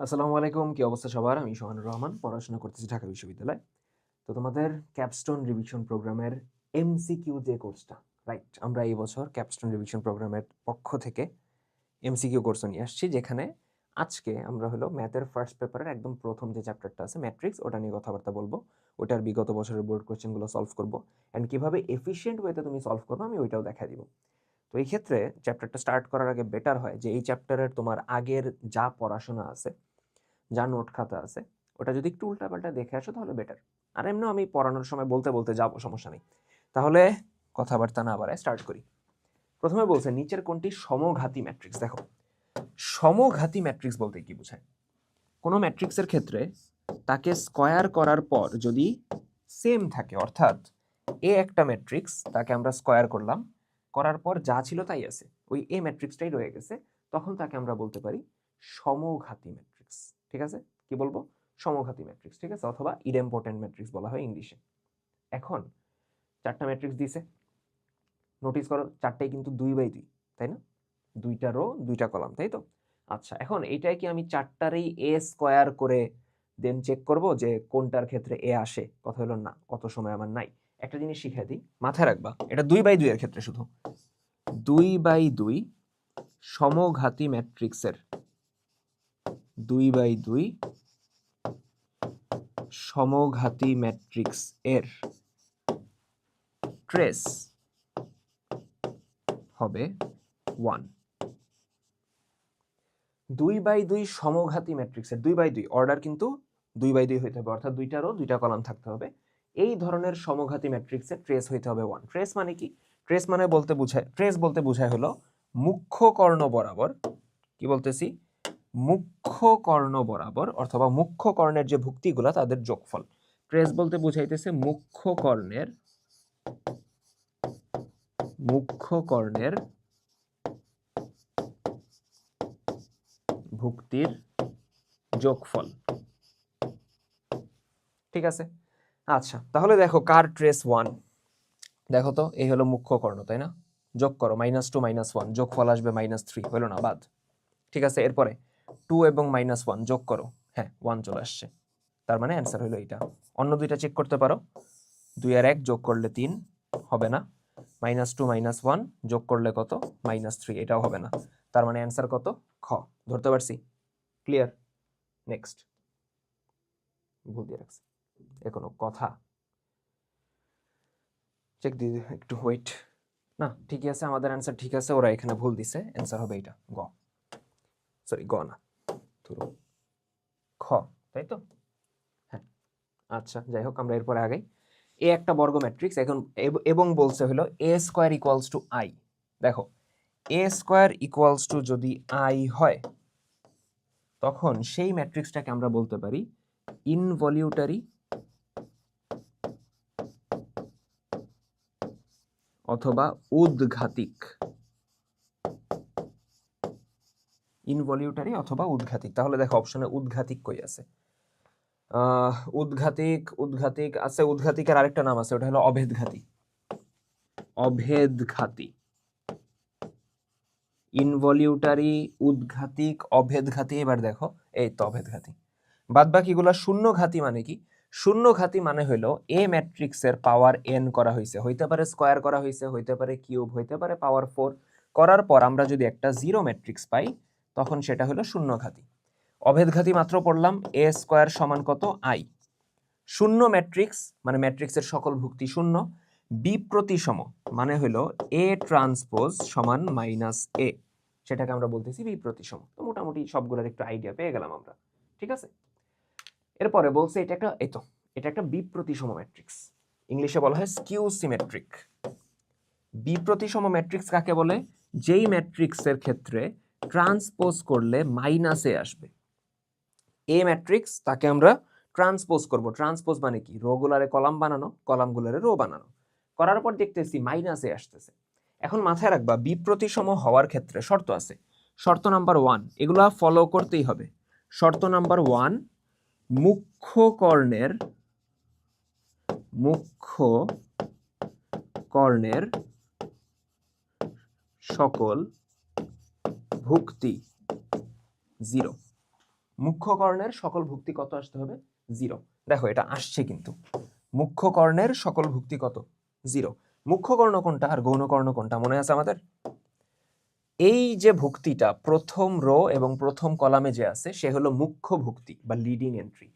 আসসালামু আলাইকুম। কি অবস্থা সবার? আমি সোহানুর রহমান, পড়াশোনা করতেছি ঢাকা বিশ্ববিদ্যালয়ে। তো তোমাদের ক্যাপস্টোন রিভিশন প্রোগ্রামের এমসিকিউ যে কোর্সটা, রাইট? আমরা এই বছর ক্যাপস্টোন রিভিশন প্রোগ্রামের পক্ষ থেকে এমসিকিউ কোর্স নিয়ে আসছি, যেখানে আজকে আমরা হলো ম্যাথের ফার্স্ট পেপারের একদম প্রথম যে চ্যাপ্টারটা আছে ম্যাট্রিক্স, ওটা নিয়ে কথাবার্তা বলবো। ওটার বিগত বছরের বোর্ড কোয়েশ্চেনগুলো সলভ করবো, অ্যান্ড কীভাবে এফিশিয়েন্ট ওয়েতে তুমি সলভ করবো আমি ওইটাও দেখা দিব। তো এই ক্ষেত্রে চ্যাপ্টারটা স্টার্ট করার আগে বেটার হয় যে এই চ্যাপ্টারের তোমার আগের যা পড়াশোনা আছে, যা নোট খাতা আছে, ওটা যদি একটু উল্টাপাল্টা দেখে আসো তাহলে বেটার। আর এমনিও আমি পড়ানোর সময় বলতে বলতে যাবো, সমস্যা নেই। তাহলে কথাবার্তা না বাড়ায় স্টার্ট করি। প্রথমে বলছে নিচের কোনটি সমঘাতী ম্যাট্রিক্স। দেখো, সমঘাতী ম্যাট্রিক্স বলতে কি বোঝায়? কোনো ম্যাট্রিক্সের ক্ষেত্রে তাকে স্কয়ার করার পর যদি সেম থাকে, অর্থাৎ এ একটা ম্যাট্রিক্স, তাকে আমরা স্কয়ার করলাম, করার পর যা ছিল তাই আছে, ওই এ ম্যাট্রিক্সটাই রয়ে গেছে, তখন তাকে আমরা বলতে পারি সমঘাতী ম্যাট্রিক্স। ঠিক আছে? কি বলবো? সমঘাতী ম্যাট্রিক্স। ঠিক আছে? অথবা ইডেম্পোটেন্ট ম্যাট্রিক্স বলা হয় ইংলিশে। এখন চারটা ম্যাট্রিক্স দিছে, নোটিস করো চারটাই কিন্তু 2/2, তাই না? দুইটা রো দুইটা কলাম, তাই তো? আচ্ছা, এখন এইটাই কি আমি চারটারই এ স্কয়ার করে দেন চেক করব যে কোনটার ক্ষেত্রে এ আসে? কথা হলো না, অত সময় আমার নাই। একটা জিনিস শিখিয়ে দিই, মাথায় রাখবা, এটা 2/2 এর ক্ষেত্রে শুধু 2/2 সমঘাতী ম্যাট্রিক্সের 2/2 সমঘাতী ম্যাট্রিক্স এর ট্রেস হবে 1। 2/2 সমঘাতী ম্যাট্রিক্সের 2/2 অর্ডার কিন্তু 2/2 হইতে হবে, অর্থাৎ দুইটা রো দুইটা কলাম থাকতে হবে। এই ধরনের সমঘাতী ম্যাট্রিক্সের ট্রেস হইতে হবে 1। ট্রেস মানে কি? ট্রেস বলতে বোঝায় হলো মুখ্য কর্ণ বরাবর, কি বলতেছি, মুখ্য কর্ণ বরাবর অথবা মুখ্য কর্ণের যে ভুক্তিগুলা তাদের যোগফল। ট্রেস বলতে বুঝাইতেছে মুখ্য কর্ণের ভুক্তির যোগফল। ঠিক আছে? আচ্ছা, তাহলে দেখো কার ট্রেস 1? দেখো তো, এই হলো মুখ্য কর্ণ, তাই না? যোগ করো, -2 -1, যোগফল আসবে -3, হলো না? বাদ। ঠিক আছে, এরপরে 2 এবং -1 যোগ করো, হ্যাঁ 1 চলে আসছে, তার মানে অ্যান্সার হলো এইটা। অন্য দুইটা চেক করতে পারো, 2 আর 1 যোগ করলে 3 হবে না, -2 -1 যোগ করলে কত? -3, এটাও হবে না, তার মানে অ্যান্সার কত? খ। ধরতে পারছি? ক্লিয়ার? নেক্সট। ভুল দিয়ে রাখছি, এ কোনো কথা? চেক দিয়ে একটু ওয়েট। না, ঠিকই আছে, আমাদের অ্যান্সার ঠিক আছে, ওরা এখানে ভুল দিছে, অ্যান্সার হবে এটা গ। সরি, গ না, খ, তাই তো? হ্যাঁ। আচ্ছা, যাই হোক, আমরা এরপরে আগাই। এ একটা বর্গ ম্যাট্রিক্স, এখন এবং বলছে হলো এ স্কয়ার ইকুয়ালস টু আই। দেখো, এ স্কয়ার ইকুয়ালস টু যদি আই হয়, তখন সেই ম্যাট্রিক্সটাকে আমরা বলতে পারি ইনভলিউটারি অথবা উদ্ঘাতিক। ইনভলিউটারি অথবা উদ্ঘাতিক। তাহলে দেখো অপশনে উদ্ঘাতিক কই আছে? উদ্ঘাতিক আছে, উদ্ঘাতিকের আরেকটা নাম আছে, ওটা হলো অভেদঘাতী। অভেদঘাতী, ইনভলিউটারি, উদ্ঘাতিক, অভেদঘাতী। এবার দেখো, এই তো অভেদঘাতী। বাদ বাকিগুলা শূন্যঘাতী। মানে কি? শূন্যঘাতী মানে হলো এ ম্যাট্রিক্সের পাওয়ার n করা হয়েছে, হইতে পারে স্কয়ার করা হয়েছে, হইতে পারে কিউব, হইতে পারে পাওয়ার 4, করার পর আমরা যদি একটা জিরো ম্যাট্রিক্স পাই, তখন সেটা হলো শূন্যঘাতী। অভেদঘাতী মাত্র পড়লাম, এ স্কয়ার সমান কত? আই। শূন্য ম্যাট্রিক্স মানে ম্যাট্রিক্সের সকল ভুক্তি শূন্য, বিপ্রতিসম মানে হলো এ ট্রান্সপোজ সমান -a, সেটাকে আমরা বলতেছি বিপ্রতিসম। তো মোটামুটি সবগুলোর একটু আইডিয়া পেয়ে গেলাম আমরা। ঠিক আছে? এরপরে বলছে এটা একটা বিপ্রতিসম ম্যাট্রিক্স, ইংলিশে বলা হয় স্কিউ সিমেট্রিক। বিপ্রতিসম ম্যাট্রিক্স কাকে বলে? যেই ম্যাট্রিক্সের ক্ষেত্রে ট্রান্সপোজ করলে -a আসবে। এ ম্যাট্রিক্স, তাকে আমরা ট্রান্সপোজ করব। ট্রান্সপোজ মানে কি? রোগুলারে কলাম বানানো, কলামগুলারে রো বানানো, করার পর দেখতেছি -a আসতেছে। এখন মাথায় রাখবা, বিপ্রতিসম হওয়ার ক্ষেত্রে শর্ত আছে। শর্ত নাম্বার 1, এগুলা ফলো করতেই হবে। শর্ত নাম্বার 1, মুখ্য কর্ণের সকল ভুক্তি 0। মুখ্য কর্ণের সকল ভুক্তি কত আসতে হবে? 0। দেখো এটা আসছে কিন্তু, মুখ্য কর্ণের সকল ভুক্তি কত? 0। মুখ্য কর্ণ কোনটা আর গৌণ কর্ণ কোনটা মনে আছে আমাদের? এই যে ভুক্তিটা প্রথম রো এবং প্রথম কলামে যে আছে সে হলো মুখ্য ভুক্তি বা লিডিং এন্ট্রি,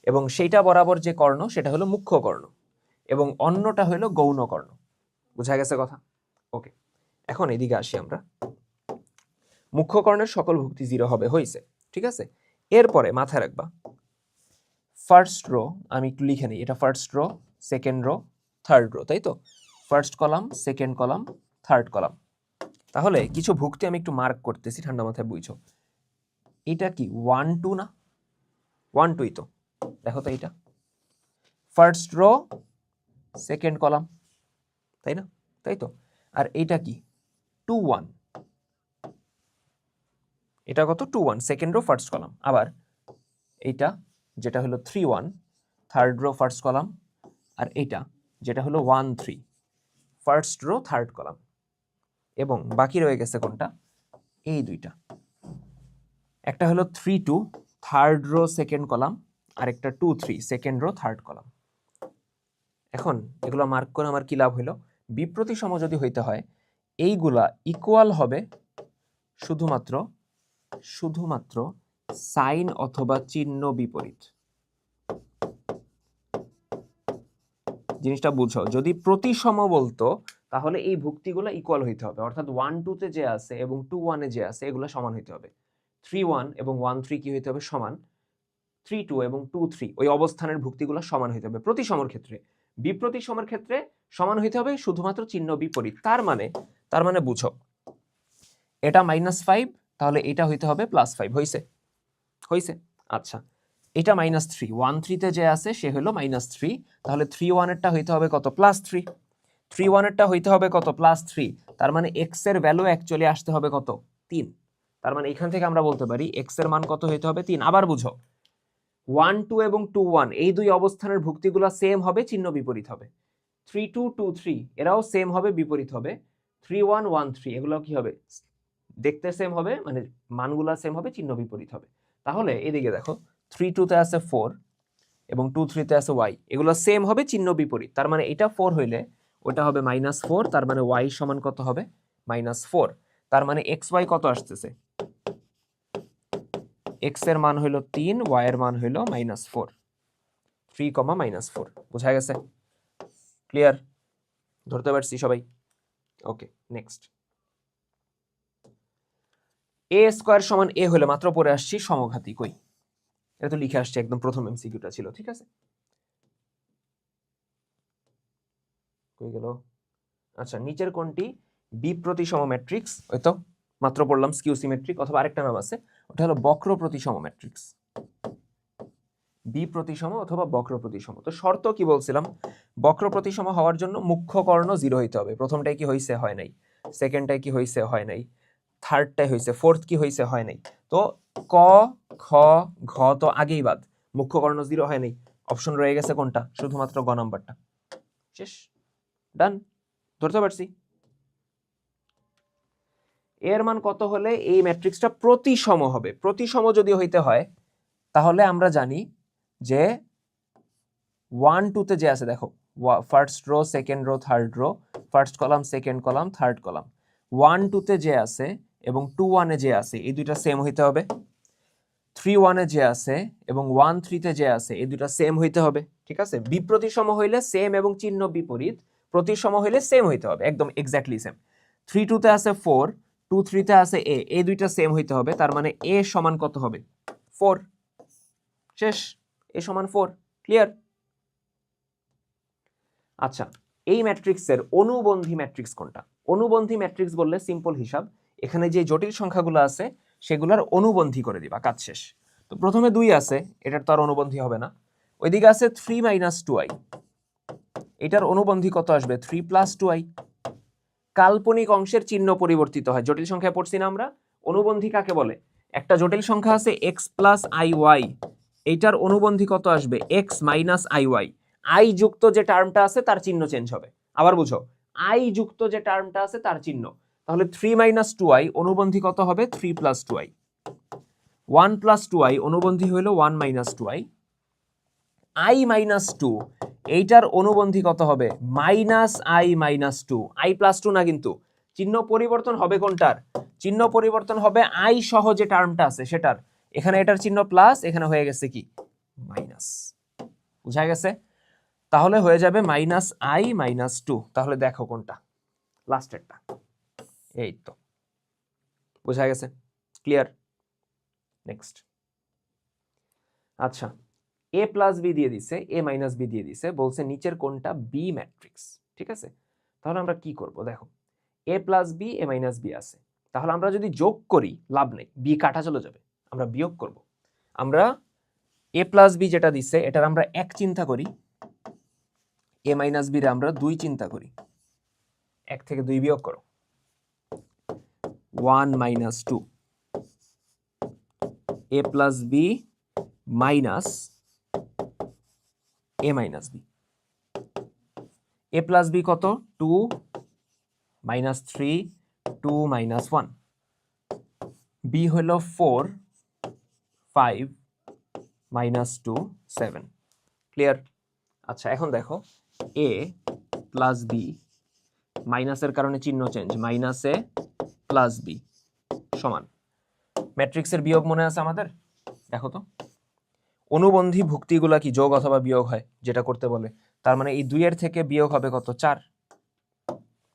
এবং সেইটা বরাবর যে কর্ণ সেটা হলো মুখ্য কর্ণ, এবং অন্যটা হলো গৌণ কর্ণ। বুঝা গেছে কথা? ওকে, এখন এদিকে আসি আমরা। মুখ্য কর্ণের সকল ভুক্তি 0 হবে, হয়েছে, ঠিক আছে। এরপরে মাথায় রাখবা ফার্স্ট রো, আমি একটু লিখে নিই, এটা first row, second row, third rho, তাই তো? First column, second column, third column. তাহলে কিছু ভুক্তি আমি একটু মার্ক করতেছি, ঠান্ডা মাথায় বুঝছো। এটা কি 1 2 না? 1 2ই তো, দেখো তো এটা ফার্স্ট রো সেকেন্ড কলাম, তাই না? তাই তো। আর এটা কি 2 1, এটা কত? 2 1, সেকেন্ড রো ফার্স্ট কলাম। আবার এইটা যেটা হলো 3 1, থার্ড রো ফার্স্ট কলাম। আর এইটা যেটা হলো 1 3, ফার্স্ট রো থার্ড কলাম। এবং বাকি রয়ে গেছে কোনটা? এই দুইটা, একটা হলো 3 2, থার্ড রো সেকেন্ড কলাম, আর একটা 2 3, সেকেন্ড রো থার্ড কলাম। এখন এগুলো মার্ক করে আমার কি লাভ হইলো? বিপ্রতিসম যদি হইতে হয় এইগুলা ইকুয়াল হবে শুধুমাত্র সাইন অথবা চিহ্ন বিপরীত। জিনিসটা বুঝো, যদি প্রতিসম বলতো তাহলে এই ভুক্তিগুলো ইকুয়াল হইতে হবে, অর্থাৎ 1 2 তে যে আছে এবং 2 1 এ যে আছে এগুলো সমান হইতে হবে। 3 1 এবং 1 3 কি হইতে হবে? সমান। 3 2 এবং 2 3 ওই অবস্থানের ভুক্তিগুলো সমান হইতে হবে প্রতিসমর ক্ষেত্রে। বিপ্রতিসমের ক্ষেত্রে সমান হইতে হবে শুধুমাত্র চিহ্ন বিপরীত। তার মানে বুঝো, এটা -5, তাহলে এটা হইতে হবে +5। হইছে? আচ্ছা, এটা -3, 1 3 তে যে আছে সে হলো -3, তাহলে 3 1 এরটা হইতে হবে কত? +3। 3 1 এরটা হইতে হবে কত? +3। তার মানে x এর ভ্যালু অ্যাকচুয়ালি আসতে হবে কত? 3। তার মানে এখান থেকে আমরা বলতে পারি x এর মান কত হইতে হবে? 3। আবার বুঝো, 1 2 এবং 2 1 এই দুই অবস্থানের ভুক্তিগুলো সেম হবে, চিহ্ন বিপরীত হবে। 3 2 2 3 এরাও সেম হবে, বিপরীত হবে। 3 1 1 3 এগুলো কি হবে? দেখতে সেম হবে, মানে মানগুলা সেম হবে, চিহ্ন বিপরীত হবে। তাহলে এদিকে দেখো, 3 2 তে আছে 4 এবং 2 3 তে আছে y, এগুলো সেম হবে, চিহ্ন বিপরীত। তার মানে এটা 4 হইলে ওটা হবে -4, তার মানে y সমান কত হবে? -4। তার মানে xy কত আসতেছে? x এর মান হইল 3, y এর মান হইল -4, 3, -4। বোঝা গেছে? ক্লিয়ার? ধরতে পারছি সবাই? ওকে, নেক্সট। a স্কয়ার সমান a হলে মাত্র পরে আসছি সমঘাতী, কই? এটা তো লিখে আসছে, একদম প্রথম এমসিকিউটা ছিল, ঠিক আছে? কই গেল? আচ্ছা, নিচের কোনটি বিপ্রতিসম ম্যাট্রিক্স? ওই তো মাত্র পড়লাম স্কিউ সিমেট্রিক, অথবা আরেকটা নাম আছে, ওটা হলো বক্র প্রতিসম ম্যাট্রিক্স। বিপ্রতিসম অথবা বক্র প্রতিসম। তো শর্ত কি বলছিলাম? বক্র প্রতিসম হওয়ার জন্য মুখ্য কর্ণ 0 হইতে হবে। প্রথমটাই কি হইছে? হয় নাই। সেকেন্ডটাই কি হইছে? হয় নাই। থার্ডটাই হইছে। ফোর্থ কি হইছে? হয় নাই। তো ক খ ঘ তো আগেই বাদ, মুখ্য কর্ণ 0 হয় নাই। অপশন রয়ে গেছে কোনটা? শুধুমাত্র গ নাম্বারটা। শেষ, ডান। ধরতে পারছি? এর মান কত হলে এই ম্যাট্রিক্সটা প্রতিসম হবে? প্রতিসম যদি হইতে হয় তাহলে আমরা জানি যে 1 2 তে যে আছে, দেখো first row second row third row, first column second column third column. 1 2 তে যে আছে এবং 2 1 এ যে আছে এই দুইটা সেম হইতে হবে। 3 1 এ যে আছে এবং 1 3 তে যে আছে এই দুইটা সেম হইতে হবে, ঠিক আছে? বিপ্রতিসম হইলে সেম এবং চিহ্ন বিপরীত, প্রতিসম হইলে সেম হইতে হবে, একদম এক্স্যাক্টলি সেম। 3 2 তে আছে 4, 2 3 তে আছে a, এই দুইটা সেম হইতে হবে। তার মানে a সমান কত হবে? 4। শেষ, a সমান 4। ক্লিয়ার? আচ্ছা, এই ম্যাট্রিক্সের অনুবন্ধী ম্যাট্রিক্স কোনটা? অনুবন্ধী ম্যাট্রিক্স বললে সিম্পল হিসাব, এখানে যে জটিল সংখ্যাগুলো আছে সেগুলোর অনুবন্ধী করে দিবা, কাজ শেষ। তো প্রথমে 2 আছে, এটার তো আর অনুবন্ধী হবে না। ওইদিকে আছে 3 - 2i, এটার অনুবন্ধী কত আসবে? 3 + 2i। কাল্পনিক অংশের চিহ্ন পরিবর্তিত হয়, জটিল সংখ্যায় পড়ছি না আমরা? অনুবন্ধী কাকে বলে? একটা জটিল সংখ্যা আছে x + iy, এইটার অনুবন্ধী কত আসবে? x - iy। আই যুক্ত যে টার্মটা আছে তার চিহ্ন চেঞ্জ হবে। আবার বুঝো, আই যুক্ত যে টার্মটা আছে তার চিহ্ন। তাহলে 3 - 2i অনুবন্ধী কত হবে? 3 + 2i। 1 প্লাস 2i অনুবন্ধী হইল 1 মাইনাস 2i, i মাইনাস 2 এইটার অনুবন্ধী কত হবে minus i minus 2, i plus 2 না, কিন্তু চিহ্ন পরিবর্তন হবে কোনটার, চিহ্ন পরিবর্তন হবে i সহ যে টার্মটা আছে সেটার, এখানে এটার চিহ্ন প্লাস, এখানে হয়ে গেছে কি মাইনাস, বুঝা গেছে? তাহলে হয়ে যাবে মাইনাস i মাইনাস 2, তাহলে দেখো কোনটা লাস্টেরটা, এই তো বুঝা গেছে, ক্লিয়ার? নেক্সট, আচ্ছা a প্লাস বি দিয়ে দিছে, a মাইনাস বি দিয়ে দিছে, বলছে নিচের কোনটা বি ম্যাট্রিক্স, ঠিক আছে? তাহলে আমরা কি করব, দেখো a plus B, a minus B আছে, তাহলে আমরা যদি যোগ করি লাভ নেই, বি কাটা চলে যাবে, আমরা বিয়োগ করব। আমরা a প্লাস বি যেটা দিছে এটার আমরা 1 চিন্তা করি, a মাইনাস বি রে আমরা 2 চিন্তা করি, 1 থেকে 2 বিয়োগ করো, 1 minus 2, a plus B minus a minus B, a plus B কত 2 মাইনাস 3, 2 মাইনাস 1, বি হইল 4, 5 মাইনাস 2, 7, ক্লিয়ার? আচ্ছা এখন দেখো a প্লাস বি, মাইনাসের কারণে চিহ্ন চেঞ্জ, মাইনাস এ প্লাস বি সমান ম্যাট্রিক্সের বিয়োগ মনে আছে আমাদের, দেখো তো অনুবন্ধী ভুক্তিগুলা কি যোগ অথবা বিয়োগ হয়, যেটা করতে বলে, তার মানে এই 2 এর থেকে বিয়োগ হবে কত 4,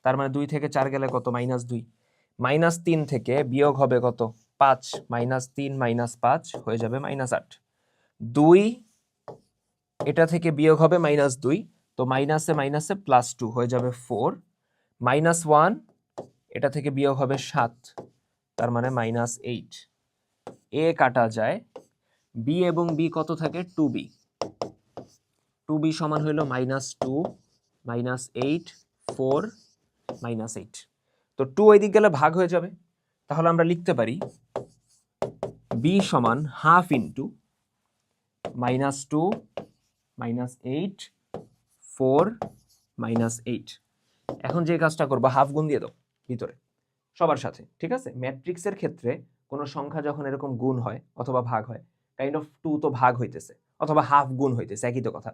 তার মানে 2 থেকে 4 গেলে কত মাইনাস 2, মাইনাস 3 থেকে বিয়োগ হবে কত 5, মাইনাস 3 মাইনাস 5 হয়ে যাবে মাইনাস 8, 2 এটা থেকে বিয়োগ হবে মাইনাস 2, তো মাইনাসে মাইনাসে প্লাস 2 হয়ে যাবে 4, মাইনাস 1 এটা থেকে বিয়োগ হবে 7, তার মানে মাইনাস 8, এ কাটা যায়, বি এবং বি কত থাকে 2b, 2b সমান হইল মাইনাস 2 মাইনাস 8, 4 মাইনাস 8, তো 2 ওই দিক গেলে ভাগ হয়ে যাবে, তাহলে আমরা লিখতে পারি b সমান half into minus 2 minus 8, 4 minus 8, এখন যে কাজটা করবো হাফ গুণ দিয়ে দাও ভিতরে সবার সাথে, ঠিক আছে? ম্যাট্রিক্সের ক্ষেত্রে কোনো সংখ্যা যখন এরকম গুণ হয় অথবা ভাগ হয়, কাইন্ড অফ 2 তো ভাগ হইতেছে অথবা হাফ গুণ হইতেছে, একই তো কথা,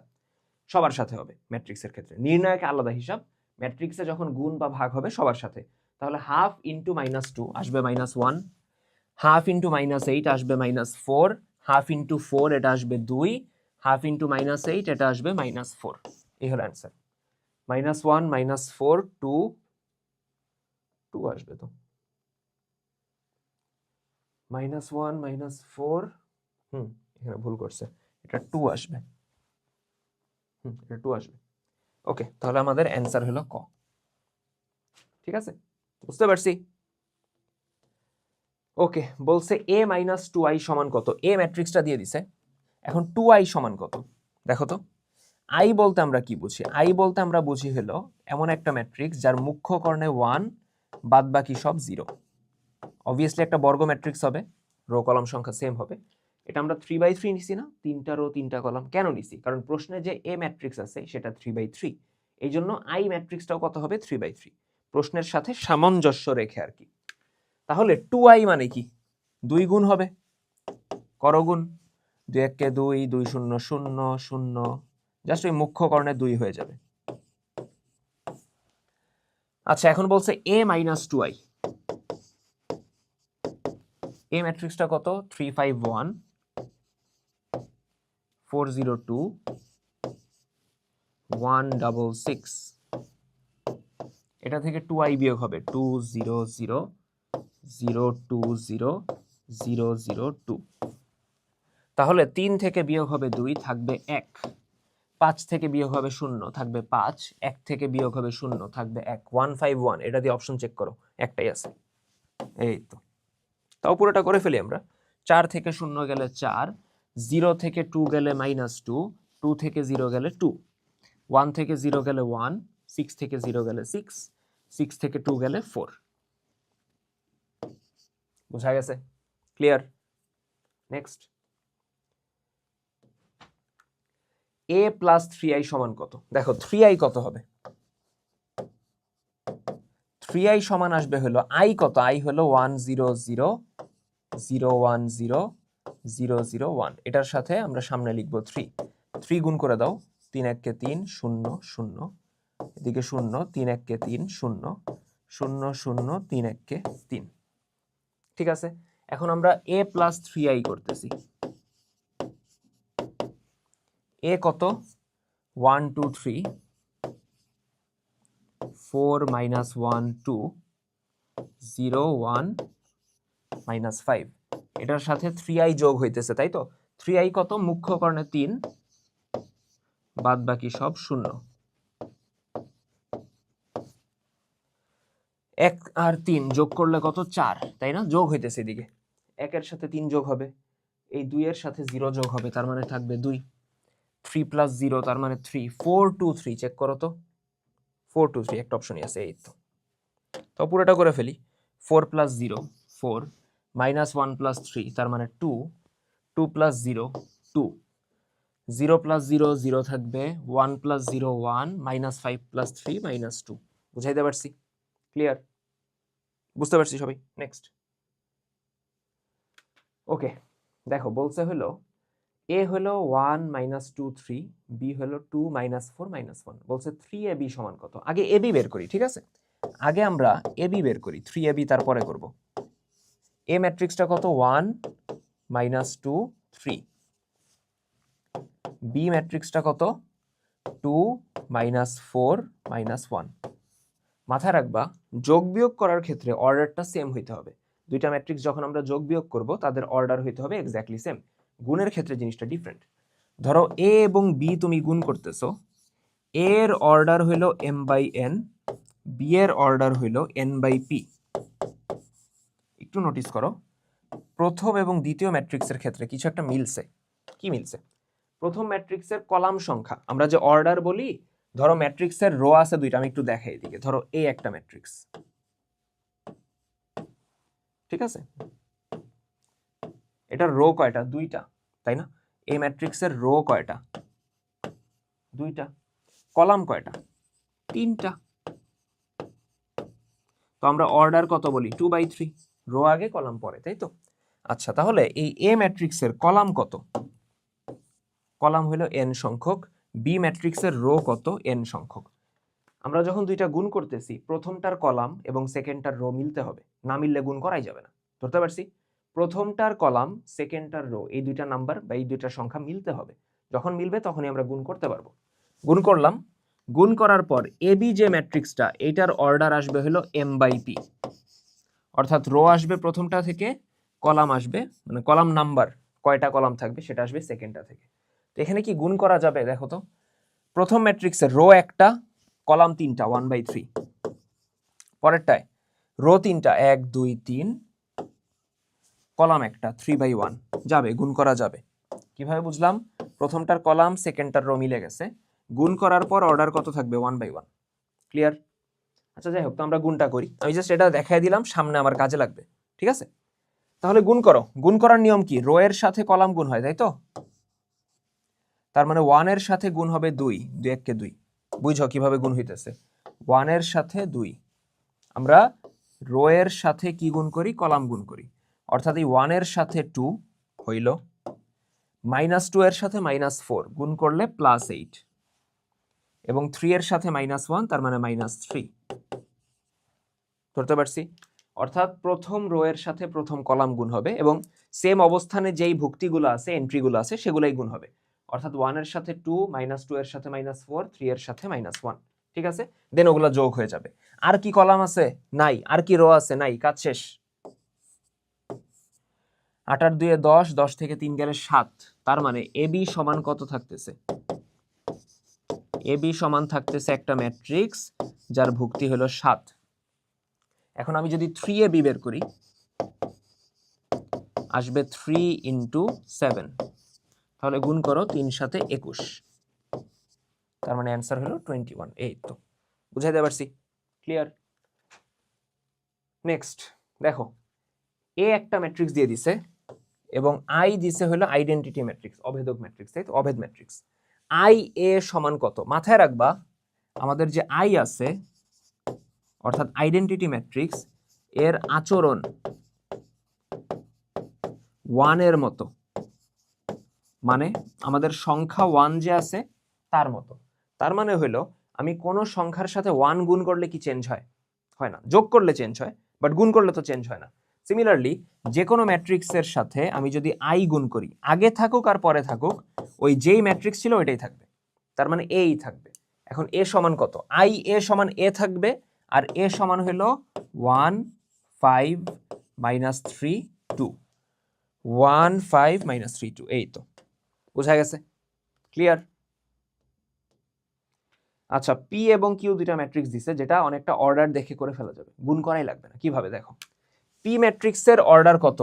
সবার সাথে হবে ম্যাট্রিক্সের ক্ষেত্রে, নির্ণায়ক আলাদা হিসাব, ম্যাট্রিক্সে যখন গুণ বা ভাগ হবে সবার সাথে, তাহলে হাফ ইন্টু মাইনাস 2 আসবে মাইনাস 1, হাফ ইন্টু মাইনাস 8 আসবে মাইনাস 4, হাফ ইন্টু 4 এটা আসবে 2, হাফ ইন্টু মাইনাস 8 এটা আসবে মাইনাস 4, এই হলো অ্যান্সার। মাইনাস 1 মাইনাস 4 2 2 আসবে তো, মাইনাস 1 মাইনাস 4, এখানে ভুল করছে, এটা 2 আসবে, এটা 2 আসবে। ওকে, তাহলে আমাদের অ্যান্সার হলো ক, ঠিক আছে? বুঝতে পারছি? ওকে, বলছে a মাইনাস 2i সমান কত, a ম্যাট্রিক্সটা দিয়ে দিছে, এখন 2i সমান কত দেখো তো। i বলতে আমরা কি বুঝি, i বলতে আমরা বুঝি হলো এমন একটা ম্যাট্রিক্স যার মুখ্য কর্ণে 1 বাদ বাকি সব 0, অবভিয়াসলি একটা বর্গ ম্যাট্রিক্স হবে, রো কলাম সংখ্যা সেম হবে, এটা আমরা 3/3 নিছি না, 3টা রো 3টা কলাম, কেন নিছি, কারণ প্রশ্নে যে a ম্যাট্রিক্স আছে সেটা 3/3, এই জন্য i ম্যাট্রিক্সটাও কত হবে 3/3, প্রশ্নের সাথে সামঞ্জস্য রেখে আর কি। তাহলে 2i মানে কি 2 গুণ হবে, করগুণ, 2 1 কে 2, 2 0 0 0, জাস্ট ওই মুখ্য কর্ণে 2 হয়ে যাবে। আচ্ছা এখন বলছে a মাইনাস 2i, a ম্যাট্রিক্সটা কত 3 5 1 4 0 2 1 6 6, এটা থেকে 2i বিয়োগ হবে 2 0 0 0 2 0 0 0 2, তাহলে 3 থেকে বিয়োগ হবে 2 থাকবে 1, 5 থেকে বিয়োগ হবে 0 থাকবে 5, 1 থেকে বিয়োগ হবে 0 থাকবে 1, 1 5 1, এটা দিয়ে অপশন চেক করো, একটাই আছে, এই তো। তাও পুরোটা করে ফেলি আমরা, 4 থেকে 0 গেলে 4, 0 থেকে 2 গেলে মাইনাস 2, 2 থেকে 0 গেলে 2, 1 থেকে 0 গেলে 1, 6 থেকে 0 গেলে 6, 6 থেকে 2 গেলে 4, বুঝা গেছে? Clear? Next, a plus 3i সমান কত, দেখো 3i কত হবে, 3i সমান আসবে হলো i কত, i হলো 1 0 0 0 1 0 0 0 1, এটার সাথে আমরা সামনে লিখবো 3, 3 গুণ করে দাও, 3 1 কে 3 0 0, এদিকে 0 3 1 কে 3 0 0 0 3 1 কে 3। ঠিক আছে, এখন আমরা a প্লাস 3i করতেছি। a কত? 1 2 3, 4 minus 1 2, 0 1 minus 5, এটার সাথে 3i যোগ হইতেছে, তাই তো? 3i কত? মুখ্য কর্ণে 3, বাদ বাকি সব 0। 1 আর 3 যোগ করলে কত? 4, তাই না? যোগ হইতেছে এদিকে, 1 এর সাথে 3 যোগ হবে, এই 2 এর সাথে 0 যোগ হবে, তার মানে থাকবে 2, 3 প্লাস 0 তার মানে 3, 4 2 3, চেক করো তো, 4 2 3 একটা অপশনই আছে, এই তো। তো পুরোটা করে ফেলি, 4 প্লাস 0 4, মাইনাস 1 প্লাস 3 তার মানে 2, 2 প্লাস 0 2, 0 প্লাস 0 0 থাকবে, 1 প্লাস 0 1, মাইনাস 5 প্লাস 3 মাইনাস 2। বুঝাইতে পারছি? ক্লিয়ার? বুঝতে পারছি সবাই? নেক্সট। ওকে, দেখো বলছে হলো a হলো 1 মাইনাস 2 3, b হলো 2 মাইনাস 4 মাইনাস 1, বলছে 3ab সমান কত? আগে ab বের করি, ঠিক আছে? আগে আমরা ab বের করি, 3ab তারপরে করব। a ম্যাট্রিক্সটা কত? 1 মাইনাস 2 3, b ম্যাট্রিক্সটা কত? 2 মাইনাস 4 মাইনাস 1। মাথায় রাখবা, যোগ বিয়োগ করার ক্ষেত্রে অর্ডারটা সেম হইতে হবে। দুইটা ম্যাট্রিক্স যখন আমরা যোগ বিয়োগ করব তাদের অর্ডার হইতে হবে এক্স্যাক্টলি সেম। গুণের ক্ষেত্রে জিনিসটা ডিফারেন্ট। ধরো a এবং b তুমি গুণ করতেছো, a এর অর্ডার হইল m বাই n, b এর অর্ডার হইল n বাই p। একটু নোটিস করো, প্রথম এবং দ্বিতীয় ম্যাট্রিক্সের ক্ষেত্রে কিছু একটা মিলছে। কি মিলছে? প্রথম ম্যাট্রিক্সের কলাম সংখ্যা, আমরা যে অর্ডার বলি, ধরো ম্যাট্রিক্সের রো আছে দুইটা, আমি একটু দেখাই এদিকে। ধরো এই একটা ম্যাট্রিক্স, ঠিক আছে? এটার রো কয়টা? দুইটা, তাই না? এই ম্যাট্রিক্সের রো কয়টা? দুইটা। কলাম কয়টা? তিনটা। তো আমরা অর্ডার কত বলি? 2/3, রো আগে কলাম পরে, তাই তো? আচ্ছা, তাহলে এই এ ম্যাট্রিক্সের কলাম কত? কলাম হলো n সংখ্যক, বি ম্যাট্রিক্সের রো কত? n সংখ্যক। আমরা যখন দুইটা গুণ করতেছি, প্রথমটার কলাম এবং সেকেন্ডটার রো মিলতে হবে, না মিললে গুণ করাই যাবে না। ধরতে পারছি? প্রথমটার কলাম, সেকেন্ডটার রো, এই দুইটা নাম্বার বা এই দুইটা সংখ্যা মিলতে হবে। যখন মিলবে তখনই আমরা গুণ করতে পারবো। গুণ করলাম, গুণ করার পর এবি যে ম্যাট্রিক্সটা, এইটার অর্ডার আসবে হলো m বাই p, অর্থাৎ রো আসবে প্রথমটা থেকে, কলাম আসবে, মানে কলাম নাম্বার কয়টা কলাম থাকবে সেটা আসবে সেকেন্ডটা থেকে। তো এখানে কি গুণ করা যাবে? দেখো তো, প্রথম ম্যাট্রিক্সের রো একটা, কলাম তিনটা 1/3, পরেরটায় রো তিনটা 1 2 3, কলাম একটা 3/1, যাবে, গুণ করা যাবে। কিভাবে বুঝলাম? প্রথমটার কলাম, সেকেন্ডটার রো মিলে গেছে, গুণ করার পর অর্ডার কত থাকবে? 1/1। ক্লিয়ার? আচ্ছা, যাই হোক, তো আমরা গুণটা করি, আমি জাস্ট এটা দেখাই দিলাম, সামনে আমার কাজে লাগবে, ঠিক আছে? তাহলে গুণ করো। গুণ করার নিয়ম কি? রো এর সাথে কলাম গুণ হয়, তাই তো? তার মানে 1 এর সাথে গুণ হবে 2, 2 1 কে 2। বুঝো কিভাবে গুণ হইতেছে? 1 এর সাথে 2, আমরা রো এর সাথে কি গুণ করি? কলাম গুণ করি। অর্থাৎ এই 1 এর সাথে 2 হইল, -2 এর সাথে -4 গুণ করলে +8, এবং 3 এর সাথে -1 তার মানে -3। ধরতে পারছি? অর্থাৎ প্রথম রো এর সাথে প্রথম কলাম গুণ হবে, এবং সেম অবস্থানে যেই ভুক্তিগুলো আছে, এন্ট্রিগুলো আছে, সেগুলাই গুণ হবে। অর্থাৎ 1 এর সাথে 2, -2 এর সাথে -4, 3 এর সাথে -1, ঠিক আছে? দেন ওগুলো যোগ হয়ে যাবে। আর কি কলাম আছে? নাই। আর কি রো আছে? নাই। কাজ শেষ। 8 আর 2 10, 10 থেকে 3 গেলে 7, তার মানে এবি সমান কত থাকতেছে? এবি সমান থাকতেছে একটা ম্যাট্রিক্স যার ভুক্তি হলো 7। এখন আমি যদি 3ab বের করি, আসবে 3 × 7, তাহলে গুণ করো 3 সাথে 21, তার মানে অ্যান্সার হলো 21। এই তো, বুঝাইতে পারছি? ক্লিয়ার? নেক্সট দেখো, এ একটা ম্যাট্রিক্স দিয়ে দিছে এবং আই দিছে হলো আইডেন্টিটি ম্যাট্রিক্স, অভেদক ম্যাট্রিক্স, তাই তো? অভেদ ম্যাট্রিক্স। আই এ সমান কত? মাথায় রাখবা, আমাদের যে আই আছে, অর্থাৎ আইডেন্টিটি ম্যাট্রিক্স, এর আচরণ ওয়ানের মতো, মানে আমাদের সংখ্যা ওয়ান যে আছে তার মতো। তার মানে হইলো আমি কোনো সংখ্যার সাথে ওয়ান গুণ করলে কি চেঞ্জ হয়? হয় না। যোগ করলে চেঞ্জ হয়, বাট গুণ করলে তো চেঞ্জ হয় না। সিমিলারলি যে কোনো ম্যাট্রিক্সের সাথে আমি যদি আই গুণ করি, আগে থাকুক আর পরে থাকুক, ওই যেই ম্যাট্রিক্স ছিল ওইটাই থাকবে, তার মানে এই থাকবে। এখন এ সমান কত? আই এ সমান এ থাকবে, আর এ সমান হলো 1 5 -3 2, 1 5 -3 2, এই তো বোঝা গেছে, ক্লিয়ার? আচ্ছা, পি এবং কিউ দুইটা ম্যাট্রিক্স দিছে, যেটা অনেকটা অর্ডার দেখে করে ফেলা যাবে, গুণ করাই লাগবে না। কিভাবে দেখো, পি ম্যাট্রিক্সের অর্ডার কত?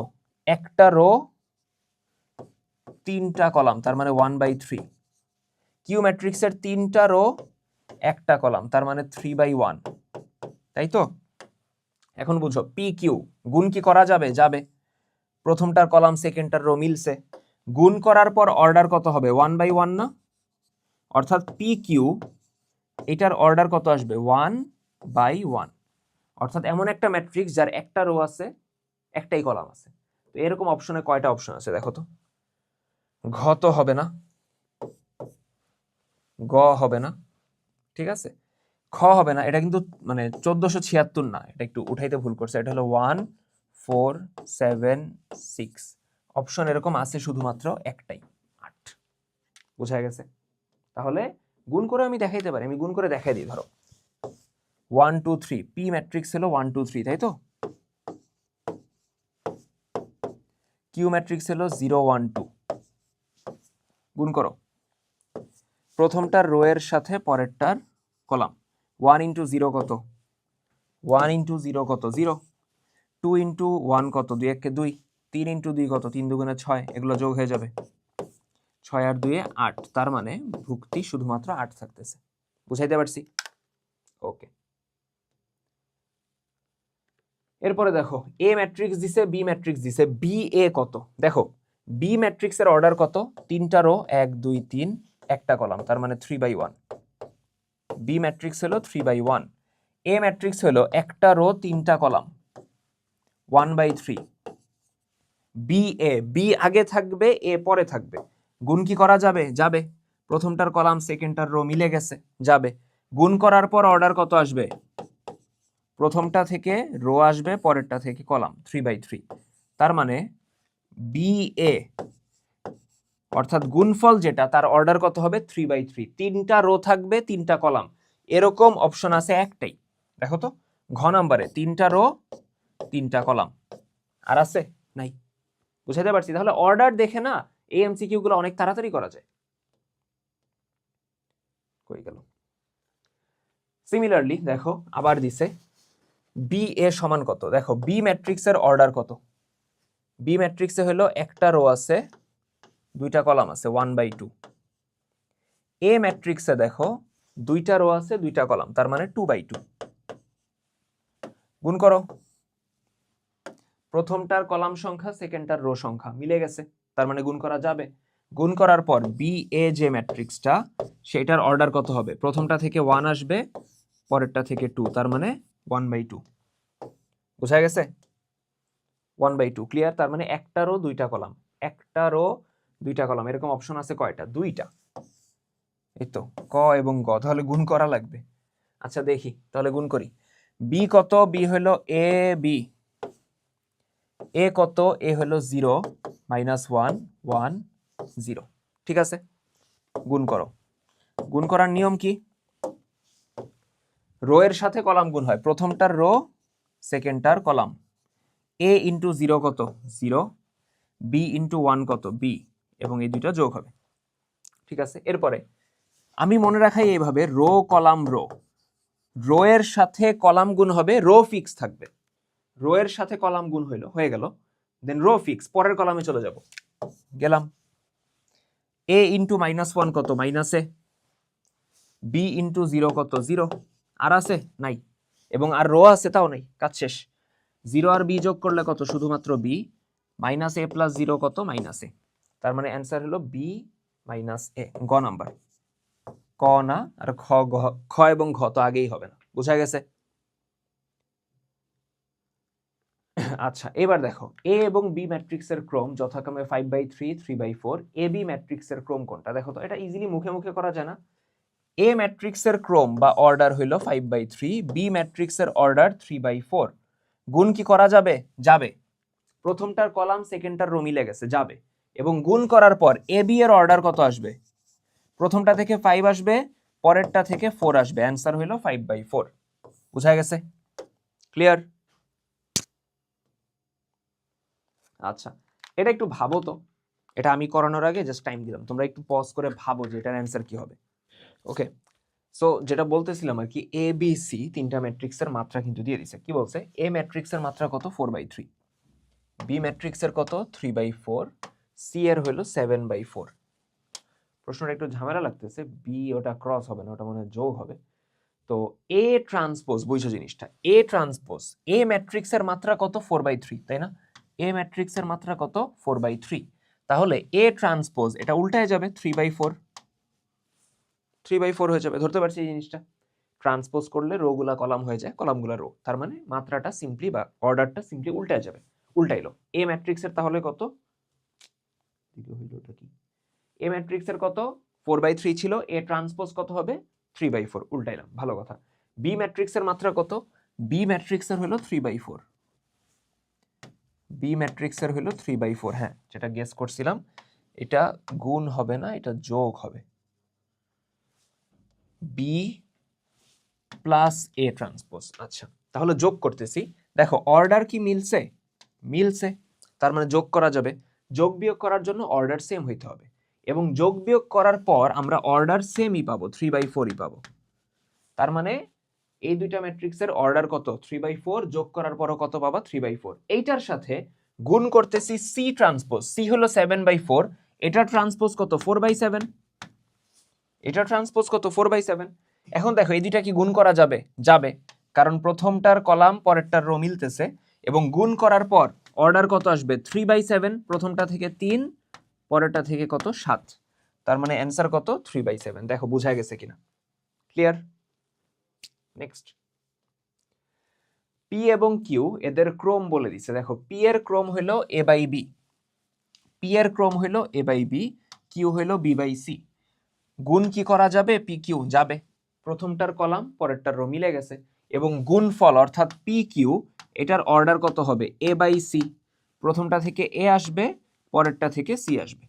একটা রো, তিনটা কলাম, তার মানে 1/3। কিউ ম্যাট্রিক্সের তিনটা রো, একটা কলাম, তার মানে 3/1, তাই তো? এখন বুঝো, পি কিউ গুণ কি করা যাবে? যাবে। প্রথমটার কলাম সেকেন্ডটার রো মিলছে, গুণ করার পর অর্ডার কত হবে? 1/1 না? অর্থাৎ পি কিউ এটার অর্ডার কত আসবে? 1/1। অর্থাৎ এমন একটা ম্যাট্রিক্স যার একটা রো আছে, একটাই কলাম আছে। তো এরকম অপশনে কয়টা অপশন আছে দেখো তো? ঘ তো হবে না, গ হবে না, ঠিক আছে, খ হবে না। এটা কিন্তু মানে 1476 না, এটা একটু উঠাইতে ভুল করছে, এটা হলো 1 4 7 6। অপশন এরকম আছে শুধুমাত্র একটাই, 8। বোঝা গেছে? তাহলে গুণ করে আমি দেখাইতে পারি, আমি গুণ করে দেখাই দিই। ধরো 1 2 3, পি ম্যাট্রিক্স হলো 1 2 3, তাই তো? কিউ ম্যাট্রিক্স হলো 0 1 2। গুণ করো, প্রথমটার রো এর সাথে পরেরটার কলাম। 1 × 0 কত? 1 × 0 কত? 0। 2 × 1 কত? 2 1 2। 3 × 2 কত? 3 2 6। এগুলো যোগ হয়ে যাবে, 6 আর 2 8। তার মানে ভুক্তি শুধুমাত্র 8 থাকতেছে। বুঝাইতে পারছি? ওকে। এরপরে দেখো, এ ম্যাট্রিক্স দিছে, বি ম্যাট্রিক্স দিছে, বি এ কত? দেখো, বি ম্যাট্রিক্সের অর্ডার কত? তিনটা রো, 1 2 3, একটা কলাম, তার মানে 3/1। বি ম্যাট্রিক্স হলো 3/1। এ ম্যাট্রিক্স হলো একটা রো, তিনটা কলাম, 1/3। বি এ, বি আগে থাকবে, এ পরে থাকবে, গুণ কি করা যাবে? যাবে। প্রথমটার কলাম সেকেন্ডটার রো মিলে গেছে, যাবে। গুণ করার পর অর্ডার কত আসবে? প্রথমটা থেকে রো আসবে, পরেরটা থেকে কলাম, 3/3। তার মানে বি এ অর্থাৎ গুণফল যেটা, তার অর্ডার কত হবে? 3/3। তিনটা রো থাকবে, তিনটা কলাম, এরকম অপশন আছে একটাই। দেখো তো, ঘ নাম্বারে তিনটা রো, তিনটা কলাম, আর আছে? নাই। বুঝাইতে পারছি? তাহলে অর্ডার দেখে না এই এমসিকিউ গুলো অনেক তাড়াতাড়ি করা যায়। কই গেল? সিমিলারলি দেখো, আবার দিছে বি এ সমান কত? দেখো, বি ম্যাট্রিক্সের অর্ডার কত? বি ম্যাট্রিক্সে হলো একটা রো আছে, দুইটা কলাম আছে, 1/2। এ ম্যাট্রিক্সে দেখো দুইটা রো আছে, দুইটা কলাম, তার মানে 2/2। গুণ করো, প্রথমটার কলাম সংখ্যা সেকেন্ডটার রো সংখ্যা মিলে গেছে, তার মানে গুণ করা যাবে। গুণ করার পর বি এ যে ম্যাট্রিক্সটা, সেটার অর্ডার কত হবে? প্রথমটা থেকে 1 আসবে, পরেরটা থেকে 2, তার মানে 1/2। বোঝা গেছে? 1/2, ক্লিয়ার? তার মানে একটা রো, দুইটা কলাম, একটা রো, দুইটা কলাম, এরকম অপশন আছে কয়টা? দুইটা। এই তো ক এবং গ, তাহলে গুণ করা লাগবে। আচ্ছা দেখি, তাহলে গুণ করি। বি কত? বি হলো এ বি। এ কত? এ হলো 0 -1 1 0। ঠিক আছে, গুণ করো। গুণ করার নিয়ম কি? রো এর সাথে কলাম গুণ হয়, প্রথমটার রো, সেকেন্ডটার কলাম। a × 0 কত? 0। b × 1 কত? b, এবং এই দুইটা যোগ হবে। ঠিক আছে, এরপরে আমি মনে রাখাই এইভাবে, রো কলাম রো, রো এর সাথে কলাম গুণ হবে, রো ফিক্স থাকবে। রো এর সাথে কলাম গুণ হয়ে গেল, দেন রো ফিক্স, পরের কলামে চলে যাব, গেলাম। a × -1 কত? মাইনাসে। b × 0 কত? 0। আর আছে? নাই। এবং আর রো আছে? তাও নাই, কাজ শেষ। 0 আর b যোগ করলে কত? শুধুমাত্র b। -a + 0 কত? -a। তার মানে অ্যান্সার হলো b - a, গ নাম্বার। ক না, আর খ এবং ঘ তো আগেই হবে না। বুঝা গেছে? আচ্ছা, এবার দেখো এ এবং বি ম্যাট্রিক্সের ক্রম যথাক্রমে 5/3, 3/4। এ বি ম্যাট্রিক্সের ক্রম কোনটা? দেখো তো, এটা ইজিলি মুখে মুখে করা যায় না? এ ম্যাট্রিক্সের ক্রম বা অর্ডার হইল 5/3, বি ম্যাট্রিক্সের অর্ডার 3/4। গুণ কি করা যাবে? যাবে। প্রথমটার কলাম সেকেন্ডটার রো মিলে গেছে, যাবে। এবং গুণ করার পর এ বি এর অর্ডার কত আসবে? প্রথমটা থেকে 5 আসবে, পরেরটা থেকে 4 আসবে। অ্যান্সার হইল 5/4। বুঝা গেছে? ক্লিয়ার? আচ্ছা, এটা একটু ভাবো তো। এটা আমি করানোর আগে জাস্ট টাইম দিলাম, তোমরা একটু পজ করে ভাবো যে এটার অ্যান্সার কি হবে। ওকে, সো যেটা বলতেছিলাম আর কি, এ বি সি তিনটা ম্যাট্রিক্সের মাত্রা কিন্তু দিয়ে দিছে। কি বলছে? এ ম্যাট্রিক্সের মাত্রা কত? 4/3। বি ম্যাট্রিক্সের কত? 3/4। সি এর হলো 7/4। প্রশ্নটা একটু ঝামেলা লাগতেছে, বি ওটা ক্রস হবে না, ওটা মনে হয় যোগ হবে। তো এ ট্রান্সপোজ, বুঝছো জিনিসটা, এ ট্রান্সপোজ এ ম্যাট্রিক্সের মাত্রা কত? 4/3, তাই না? এ ম্যাট্রিক্সের মাত্রা কত? 4/3। তাহলে এ ট্রান্সপোজ এটা উল্টায় যাবে, 3/4। 3/4 হয়ে যাবে। ধরতে পারছি এই জিনিসটা? ট্রান্সপোজ করলে রো গুলা কলাম হয়ে যায়, কলামগুলা রো, তার মানে মাত্রাটা সিম্পলি বা অর্ডারটা সিম্পলি উল্টায় যাবে। উল্টাইলো। এ ম্যাট্রিক্সের তাহলে কত? এ ম্যাট্রিক্সের কত? 4/3 ছিল। এ ট্রান্সপোজ কত হবে? 3/4। উল্টাইলাম, ভালো কথা। বি ম্যাট্রিক্সের মাত্রা কত? বি ম্যাট্রিক্সের হলো 3/4। বি ম্যাট্রিক্সের হলো 3/4। হ্যাঁ, যেটা গেস করছিলাম, এটা গুণ হবে না, এটা যোগ হবে। B plus A transpose. আচ্ছা, তাহলে যোগ করতেছি। দেখো অর্ডার কি মিলছে? মিলছে, তার মানে যোগ করা যাবে। যোগ বিয়োগ করার জন্য অর্ডার সেম হইতে হবে, এবং যোগ বিয়োগ করার পর আমরা অর্ডার সেমই পাবো, 3/4ই পাবো। তার মানে এই দুইটা ম্যাট্রিক্সের অর্ডার কত? 3/4। যোগ করার পরও কত পাবা? 3/4। এইটার সাথে গুণ করতেছি সি ট্রান্সপোজ। সি হলো 7/4। এটা ট্রান্সপোজ কত? 4/7। এটা ট্রান্সপোজ কত? 4/7। এখন দেখো এই দুইটা কি গুণ করা যাবে? যাবে, কারণ প্রথমটার কলাম পরেরটার রো মিলতেছে। এবং গুণ করার পর অর্ডার কত আসবে? 3/7। প্রথমটা থেকে 3, পরেরটা থেকে কত? 7। তার মানে অ্যান্সার কত? 3/7। দেখো বুঝা গেছে কিনা? ক্লিয়ার? নেক্সট, পি এবং কিউ এদের ক্রম বলে দিছে। দেখো পি এর ক্রম হলো এ বাই বি, পি এর ক্রম হলো এ বাই বি, কিউ হলো বি বাই সি। গুণ কি করা যাবে? পি কিউ যাবে। প্রথমটার কলাম পরেরটার রো মিলে গেছে, এবং গুণফল অর্থাৎ পি কিউ এটার অর্ডার কত হবে? A by C. প্রথমটা থেকে এ আসবে, পরেরটা থেকে সি আসবে।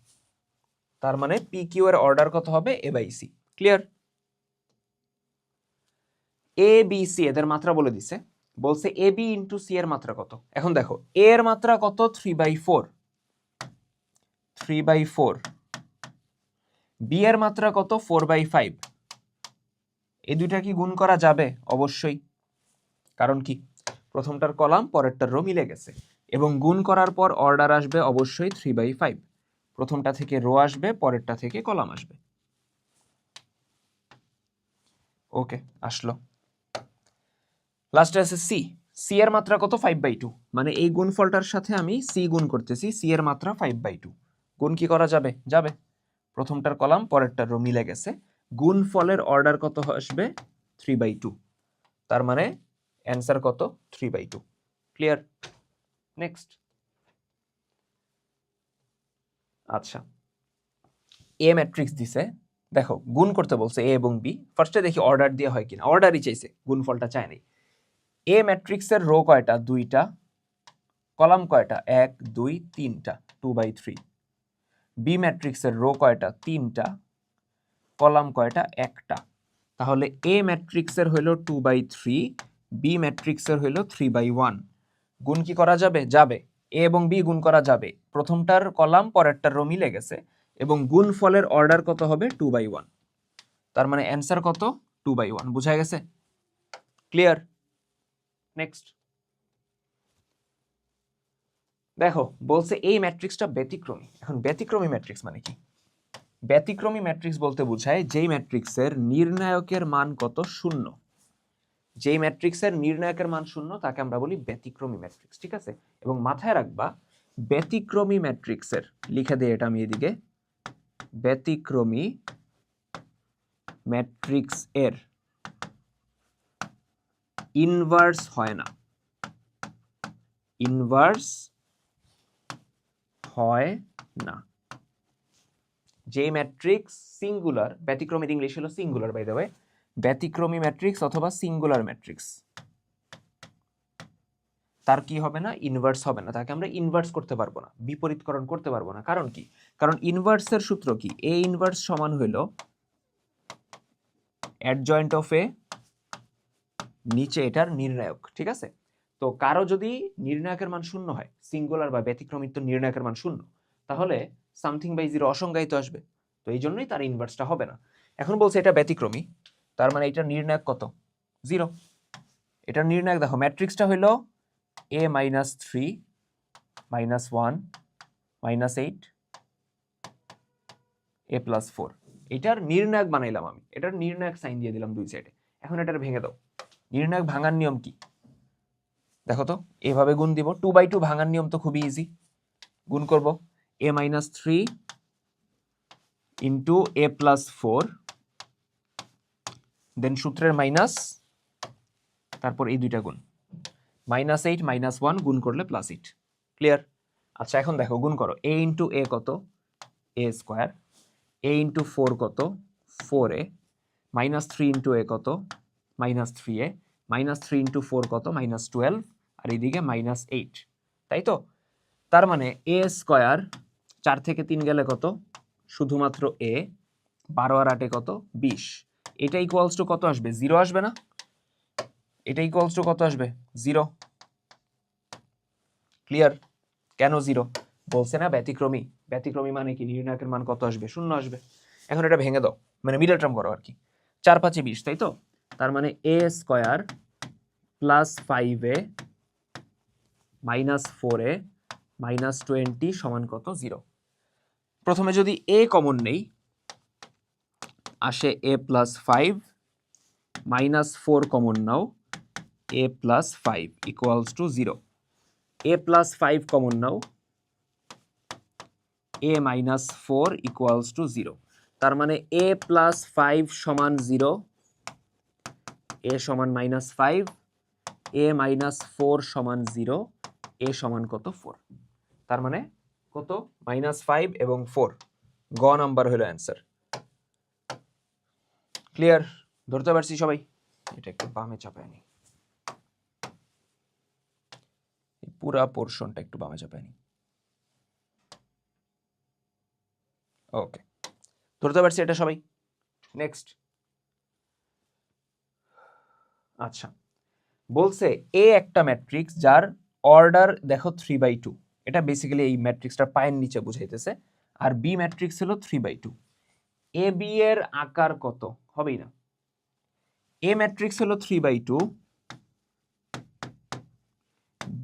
তার মানে পি কিউ এর অর্ডার কত হবে? A by C. Clear? A B C এদের মাত্রা বলে দিছে। বলছে এ বি ইন্টু সি এর মাত্রা কত। এখন দেখো এ এর মাত্রা কত? 3/4। 3/4। বি এর মাত্রা কত? 4/5। এই দুইটা কি গুণ করা যাবে? অবশ্যই। কারণ কি? প্রথমটার কলাম পরেরটার রো মিলে গেছে, এবং গুণ করার পর অর্ডার আসবে অবশ্যই 3/5। প্রথমটা থেকে রো আসবে, পরেরটা থেকে কলাম আসবে। ওকে, আসলো। লাস্টে আছে সি। সি এর মাত্রা কত? 5/2। মানে এই গুণফলটার সাথে আমি সি গুণ করতেছি, সি এর মাত্রা 5/2। গুণ কি করা যাবে? যাবে। প্রথমটার কলাম পরেরটার রো মিলে গেছে, গুণফলের অর্ডার কত আসবে? 3/2। তার মানে অ্যান্সার কত? 3/2। ক্লিয়ার? নেক্সট। আচ্ছা, এ ম্যাট্রিক্স দিছে। দেখো গুণ করতে বলছে এ এবং বি। ফার্স্টে দেখি অর্ডার দিয়ে হয় কিনা। অর্ডারই চাইছে, গুণফলটা চায় নাই। এ ম্যাট্রিক্সের রো কয়টা? 2টা। কলাম কয়টা? 1, 2, 3টা, 2/3। বি ম্যাট্রিক্সের রো কয়টা? 3টা। কলাম কয়টা? 1টা। তাহলে এ ম্যাট্রিক্সের হইল 2/3, বি ম্যাট্রিক্সের হইল 3/1। গুণ কি করা যাবে? যাবে। এ এবং বি গুণ করা যাবে। প্রথমটার কলাম পরেরটার রো মিলে গেছে, এবং গুণফলের অর্ডার কত হবে? 2/1। তার মানে অ্যান্সার কত? 2/1। বুঝা গেছে? ক্লিয়ার? নেক্সট। দেখো বলছে এই ম্যাট্রিক্সটা ব্যতিক্রমী। এখন ব্যতিক্রমী ম্যাট্রিক্স মানে কি? ব্যতিক্রমী ম্যাট্রিক্স বলতে বোঝায় যেই ম্যাট্রিক্সের নির্ণায়কের মান কত? 0। যেই ম্যাট্রিক্সের নির্ণায়কের মান 0 তাকে আমরা বলি ব্যতিক্রমী ম্যাট্রিক্স। ঠিক আছে? এবং মাথায় রাখবা, ব্যতিক্রমী ম্যাট্রিক্সের, লিখে দিয়ে এটা আমি এদিকে, ব্যতিক্রমী ম্যাট্রিক্স এর ইনভার্স হয় না। ইনভার্স হয় না। যে ম্যাট্রিক্স সিঙ্গুলার, ব্যতিক্রমীর ইংলিশ হলো সিঙ্গুলার বাই দ্য ওয়ে, ব্যতিক্রমী ম্যাট্রিক্স অথবা সিঙ্গুলার ম্যাট্রিক্স, তার কি হবে না? ইনভার্স হবে না। তাকে আমরা ইনভার্স করতে পারবো না, বিপরীতকরণ করতে পারবো না। কারণ কি? কারণ ইনভার্সের সূত্র কি? এ ইনভার্স সমান হইল অ্যাডজয়েন্ট অফ এ, নিচে এটার নির্ণায়ক। ঠিক আছে? তো কারো যদি নির্ণায়কের মান শূন্য হয়, সিঙ্গুলার বা ব্যতিক্রমী তো নির্ণায়কের মান শূন্য, তাহলে সামথিং বাই জিরো অসংজ্ঞায়িত আসবে। তো এই জন্যই তার ইনভার্সটা হবে না। এখন বলছে এটা ব্যতিক্রমী, তার মানে এটা নির্ণায়ক কত? জিরো। এটা নির্ণায়ক দেখো, ম্যাট্রিক্সটা হইল a minus 3 minus 1 minus 8 a plus 4, এটার নির্ণায়ক বানাইলাম আমি, এটার নির্ণায়ক সাইন দিয়ে দিলাম দুই সাইডে। এখন এটার ভেঙে দাও। নির্ণায়ক ভাঙার নিয়ম কি দেখো তো, এভাবে গুণ দিব। 2/2 ভাঙার নিয়ম তো খুবই ইজি, গুণ করব a minus 3 into a plus 4, দেন সূত্রের মাইনাস, তারপর এই দুইটা গুণ, -8 - 1 গুণ করলে +8। ক্লিয়ার? আচ্ছা এখন দেখো গুণ করো, a ইন্টু a কত? a স্কোয়ার, a ইন্টু 4 কত? 4a, -3 ইন্টু a কত? -3a, -3 ইন্টু 4 কত? -12, আর এইদিকে -8, তাই তো? তার মানে a স্কোয়ার 4 থেকে 3 গেলে কত? শুধুমাত্র a, 12 আর 8 কত? 20। এটা ইকুয়ালস টু কত আসবে? 0 আসবে না? এটা ইকুয়ালস টু কত আসবে? 0। ক্লিয়ার? কেন 0? বলছে না ব্যতিক্রমী। ব্যতিক্রমী মানে কি? নির্ণায়কের মান কত আসবে? 0 আসবে। এখন এটা ভেঙে দাও, মানে মিডল টার্ম করো আর কি। 4 5 20, তাই তো? তার মানে a square plus 5a minus 4a minus 20 সমান কত? 0। প্রথমে যদি a কমন নেই, আসে a plus 5 minus 4 common now, a plus 5 equals to 0। a plus 5 common now, a minus 4 equals to 0। তার মানে a প্লাস 5 সমান 0, a সমান -5, a মাইনাস 4 সমান 0, a সমান কত? 4। তার মানে কত? -5 এবং 4। গ নাম্বার হলো অ্যান্সার। ক্লিয়ার? ধরতে পারছি সবাই? এটা একটু বামে চাপায় নি, পুরা পোর্শনটা একটু বামে চাপায় নি। ওকে, ধরতে পারছি এটা সবাই? নেক্সট। আচ্ছা, বলছে এ একটা ম্যাট্রিক্স যার অর্ডার দেখো 3/2, এটা বেসিক্যালি এই ম্যাট্রিক্সটার পায়ের নিচে বুঝাইতেছে। আর বি ম্যাট্রিক্স হলো 3/2। এ বি এর আকার কত? হবেই না। এ ম্যাট্রিক্স হলো 3/2,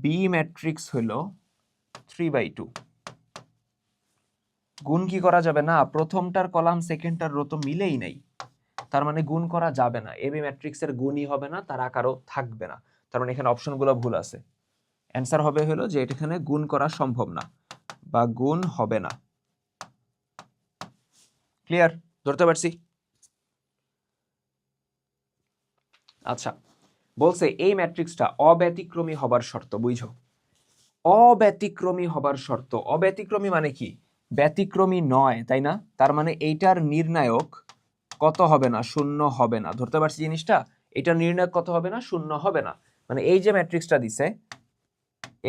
বি ম্যাট্রিক্স হলো 3/2। গুণ কি করা যাবে না? প্রথমটার কলাম সেকেন্ডটার রো তো মিলেই নাই, তার মানে গুণ করা যাবে না। এ বি ম্যাট্রিক্সের গুণই হবে না, তার আকারও থাকবে না। তার মানে এখানে অপশনগুলো ভুল আছে। অ্যান্সার হবে হলো যে এখানে গুণ করা সম্ভব না বা গুণ হবে না। ক্লিয়ার? ধরতে পারছি? আচ্ছা, বলছে এই ম্যাট্রিক্সটা অব্যতিক্রমী হবার শর্ত, বুঝো? অব্যতিক্রমী হবার শর্ত। অব্যতিক্রমী মানে কি? ব্যতিক্রমী নয়, তাই না? তার মানে এইটার নির্ণায়ক কত হবে না? 0 হবে না। ধরতে পারছি জিনিসটা? এটার নির্ণায়ক কত হবে না? 0 হবে না। মানে এই যে ম্যাট্রিক্সটা দিছে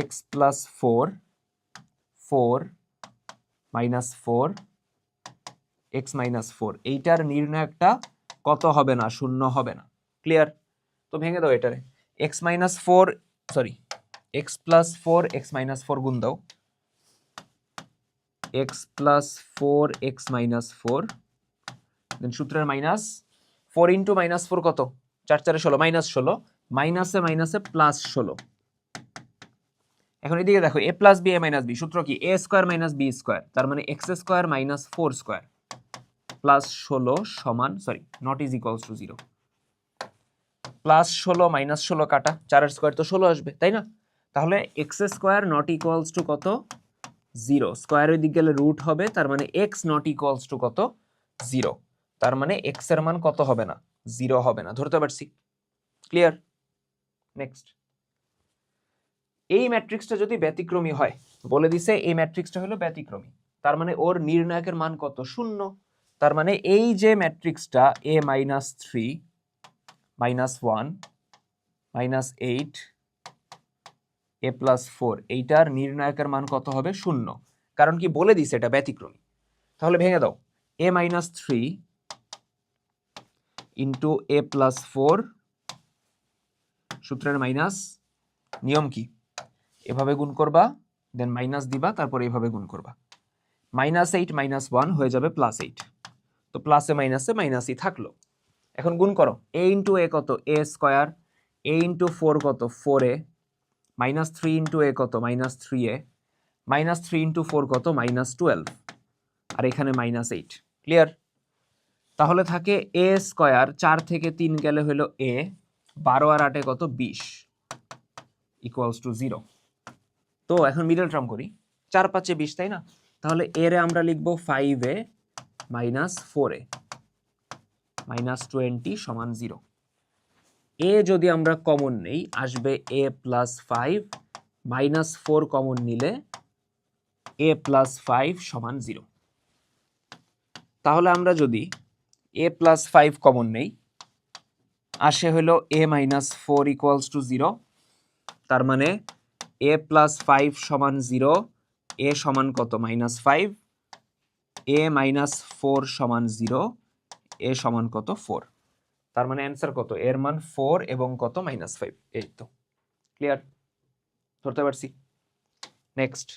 x plus 4 4 minus 4 x minus 4, এইটার নির্ণায়কটা কত হবে না? 0 হবে না। ক্লিয়ার? তো ভেঙে দাও এটারে। x minus 4, sorry, x plus 4 x minus 4 গুণ দাও, x প্লাস 4 x মাইনাস 4, দেন সূত্রের মাইনাস 4 ইন্টু মাইনাস 4 কত? 4 4 16, -16, মাইনাসে মাইনাসে প্লাস 16। এখন এদিকে দেখো a plus B a minus B, সূত্র কি? a square minus B square, তার মানে x square minus 4 square plus 16 সমান, sorry, not is equals to 0। Plus 16 minus 16 কাটা, 4 এর স্কোয়ার তো 16 আসবে, তাই না? তাহলে x square not equals to কত? 0। স্কোয়ারের দিক গেলে রুট হবে, তার মানে x নট ইকুয়ালস টু কত? 0। তার মানে x এর মান কত হবে না? 0 হবে না। ধরতে পারছি? ক্লিয়ার? নেক্সট। এই ম্যাট্রিক্সটা যদি ব্যতিক্রমী হয়, বলে দিছে এই ম্যাট্রিক্সটা হলো ব্যতিক্রমী, তার মানে ওর নির্ণায়কের মান কত? 0। তার মানে এই যে ম্যাট্রিক্সটা a - 3 - 1 - 8 a + 4, এইটার নির্ণায়কের মান কত হবে? 0। কারণ কি বলে দিছে এটা ব্যতিক্রমী। তাহলে ভেঙে দাও, a - 3 ইন্টু a + 4, সূত্রের মাইনাস, নিয়ম কি? এভাবে গুণ করবা, দেন মাইনাস দিবা, তারপর এইভাবে গুণ করবা। -8 - 1 হয়ে যাবে +8। তো প্লাসে মাইনাসে মাইনাসই থাকলো। এখন গুণ করো, a ইন্টু a কত? a square. a ইন্টু 4 কত? 4a। -3 ইন্টু a কত? -3a। -3 ইন্টু 4 কত? -12। আর এখানে -8। ক্লিয়ার? তাহলে থাকে a স্কোয়ার, 4 থেকে 3 গেলে হলো a, 12 আর 8 কত? 20 ইকুয়ালস টু 0। তো এখন মিডল টার্ম করি, 4 5 20, তাই না? তাহলে এর আমরা লিখব 5a - 4a -20 = 0। এ যদি আমরা কমন নেই, আসবে a + 5, -4 কমন নিলে a + 5 = 0। তাহলে আমরা যদি a + 5 কমন নেই, আসে হলো a - 4 = 0। তার মানে a + 5 = 0, a সমান কত? -5, a - 4 = 0, a সমান কত? 4। তার মানে অ্যান্সার কত? এর মান 4 এবং কত? -5। এই তো, ক্লিয়ার? ধরতে পারছি। নেক্সট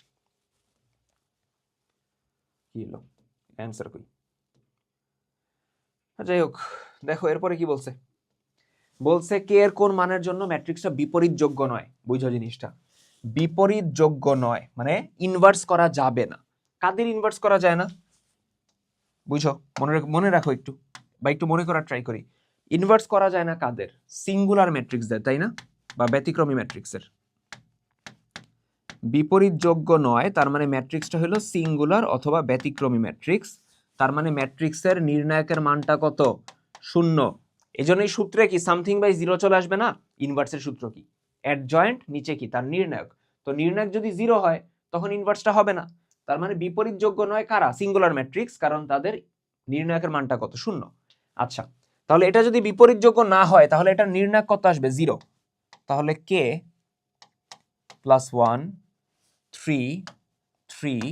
কি হলো? অ্যান্সার কই? যাই হোক, দেখো এরপরে কি বলছে। বলছে কে এর কোন মানের জন্য ম্যাট্রিক্সটা বিপরীতযোগ্য নয়। বুঝো জিনিসটা, বিপরীতযোগ্য নয় মানে ইনভার্স করা যাবে না। কাদের ইনভার্স করা যায় না? বুঝো, মনে রাখো একটু, বা একটু মনে করার ট্রাই করি। ইনভার্স করা যায় না কাদের? সিঙ্গুলার ম্যাট্রিক্সদের, তাই না? বা ব্যতিক্রমী ম্যাট্রিক্সের। বিপরীতযোগ্য নয় তার মানে ম্যাট্রিক্সটা হলো সিঙ্গুলার অথবা ব্যতিক্রমী ম্যাট্রিক্স। তার মানে ম্যাট্রিক্সের নির্ণায়কের মানটা কত? 0। এজন্যই সূত্রে কি সামথিং বাই 0 চলে আসবে না? ইনভার্সের সূত্র কি? অ্যাডজয়েন্ট, নিচে কি? তার নির্ণায়ক। তো নির্ণায়ক যদি 0 হয় তখন ইনভার্সটা হবে না। তার মানে বিপরীতযোগ্য নয় কারা? সিঙ্গুলার ম্যাট্রিক্স, কারণ তাদের নির্ণায়কের মানটা কত? 0। আচ্ছা, তাহলে এটা যদি বিপরীতযোগ্য না হয় তাহলে এটার নির্ণায়ক কত আসবে? 0। তাহলে k + 1 3 3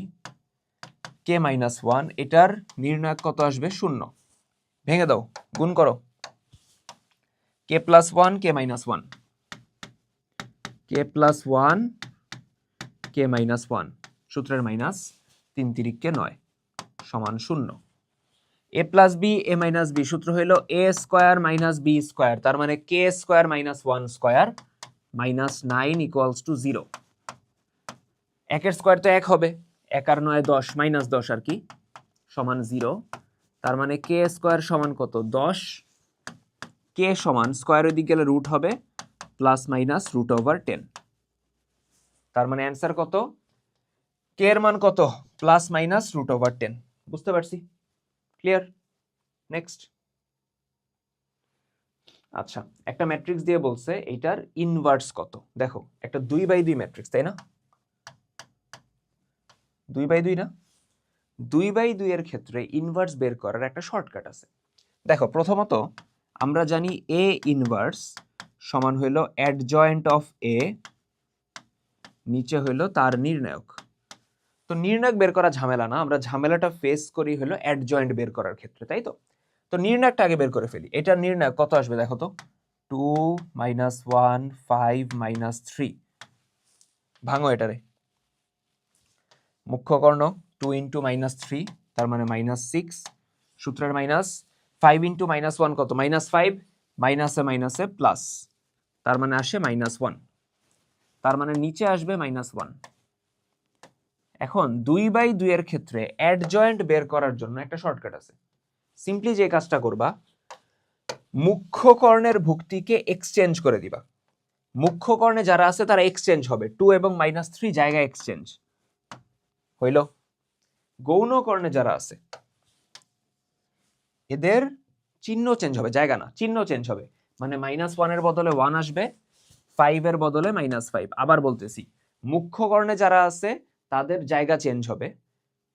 k - 1, এটার নির্ণায়ক কত আসবে? 0। ভেঙে দাও, গুণ করো, k + 1 k - 1, k + 1 k - 1, সূত্রের মাইনাস, 3 3 কে 9 সমান 0। a + b a - b, সূত্র হইল a স্কয়ার - b স্কয়ার, তার মানে k স্কয়ার - 1 স্কয়ার -9 = 0। একের স্কয়ার তো 1 হবে, 1 আর 9 10, -10 আর কি, সমান 0। তার মানে k স্কয়ার সমান কত? 10। k সমান স্কয়ারের দিকে গেলে রুট হবে, ±√/10। তার মানে অ্যান্সার কত? k এর মান কত? ±√/10। বুঝতে পারছি? ক্লিয়ার? নেক্সট। আচ্ছা, একটা ম্যাট্রিক্স দিয়ে বলছে এইটার ইনভার্স কত। দেখো, একটা 2x2 ম্যাট্রিক্স, তাই না? 2x2 না? 2x2 এর ক্ষেত্রে ইনভার্স বের করার একটা শর্টকাট আছে। দেখো, প্রথমত আমরা জানি a ইনভার্স সমান হইল অ্যাডজয়েন্ট অফ a, নিচে হইল তার নির্ণায়ক। তো নির্ণায়ক বের করা ঝামেলা না, আমরা ঝামেলাটা ফেস করি হলো অ্যাডজয়েন্ট বের করার ক্ষেত্রে, তাই তো? তো নির্ণায়কটা আগে বের করে ফেলি। এটার নির্ণায়ক কত আসবে দেখো তো? 2 - 1 5 - 3। ভাঙো এটারে, মুখ্য কর্ণ 2 × -3, তার মানে -6, সূত্রের মাইনাস, 5 × -1 কত? -5, মাইনাসে মাইনাসে প্লাস, তার মানে আসে -1, তার মানে নিচে আসবে -1। এখন 2x2 এর ক্ষেত্রে অ্যাডজয়েন্ট বের করার জন্য একটা শর্টকাট আছে। সিম্পলি যে কাজটা করবা, মুখ্য কর্ণের ভুক্তিকে এক্সচেঞ্জ করে দিবা। মুখ্য কর্ণে যারা আছে তারা এক্সচেঞ্জ হবে, 2 এবং -3 জায়গায় এক্সচেঞ্জ হইল। গৌণ কর্ণে যারা আছে এদের চিহ্ন চেঞ্জ হবে, জায়গা না, চিহ্ন চেঞ্জ হবে। মানে -1 এর বদলে 1 আসবে, 5 এর বদলে -5। আবার বলতেছি, মুখ্য কর্ণে যারা আছে তাদের জায়গা চেঞ্জ হবে,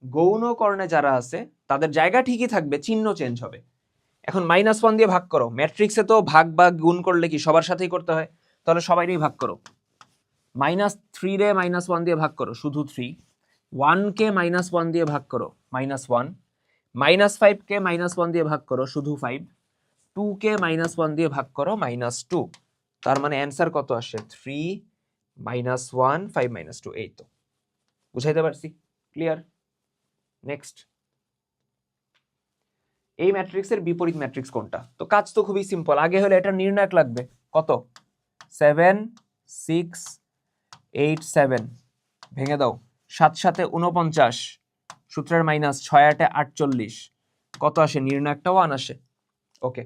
গৌণ কর্ণে যারা আছে তাদের জায়গা ঠিকই থাকবে, চিহ্ন চেঞ্জ হবে। এখন -1 দিয়ে ভাগ করো, ম্যাট্রিক্সে তো ভাগ বা গুণ করলে কি সবার সাথেই করতে হয়, তাহলে সবাইকেই ভাগ করো। -3 রে -1 দিয়ে ভাগ করো, শুধু 3। 1 কে -1 দিয়ে ভাগ করো, -1। -5 কে -1 দিয়ে ভাগ করো, শুধু 5। 2 কে -1 দিয়ে ভাগ করো, -2। তার মানে অ্যান্সার কত আসে? 3 -1 5 -2। এই তো বুঝাইতে পারছি? ক্লিয়ার? নেক্সট, এই ম্যাট্রিক্সের বিপরীত ম্যাট্রিক্স কোনটা? তো কাজ তো খুবই সিম্পল। আগে হলে এটা নির্ণায়ক লাগবে। কত? 7 6 8 7। ভেঙে দাও। 7 7 49, সূত্রের মাইনাস, 6 8 48। কত আসে? নির্ণায়কটা 1 আসে। ওকে,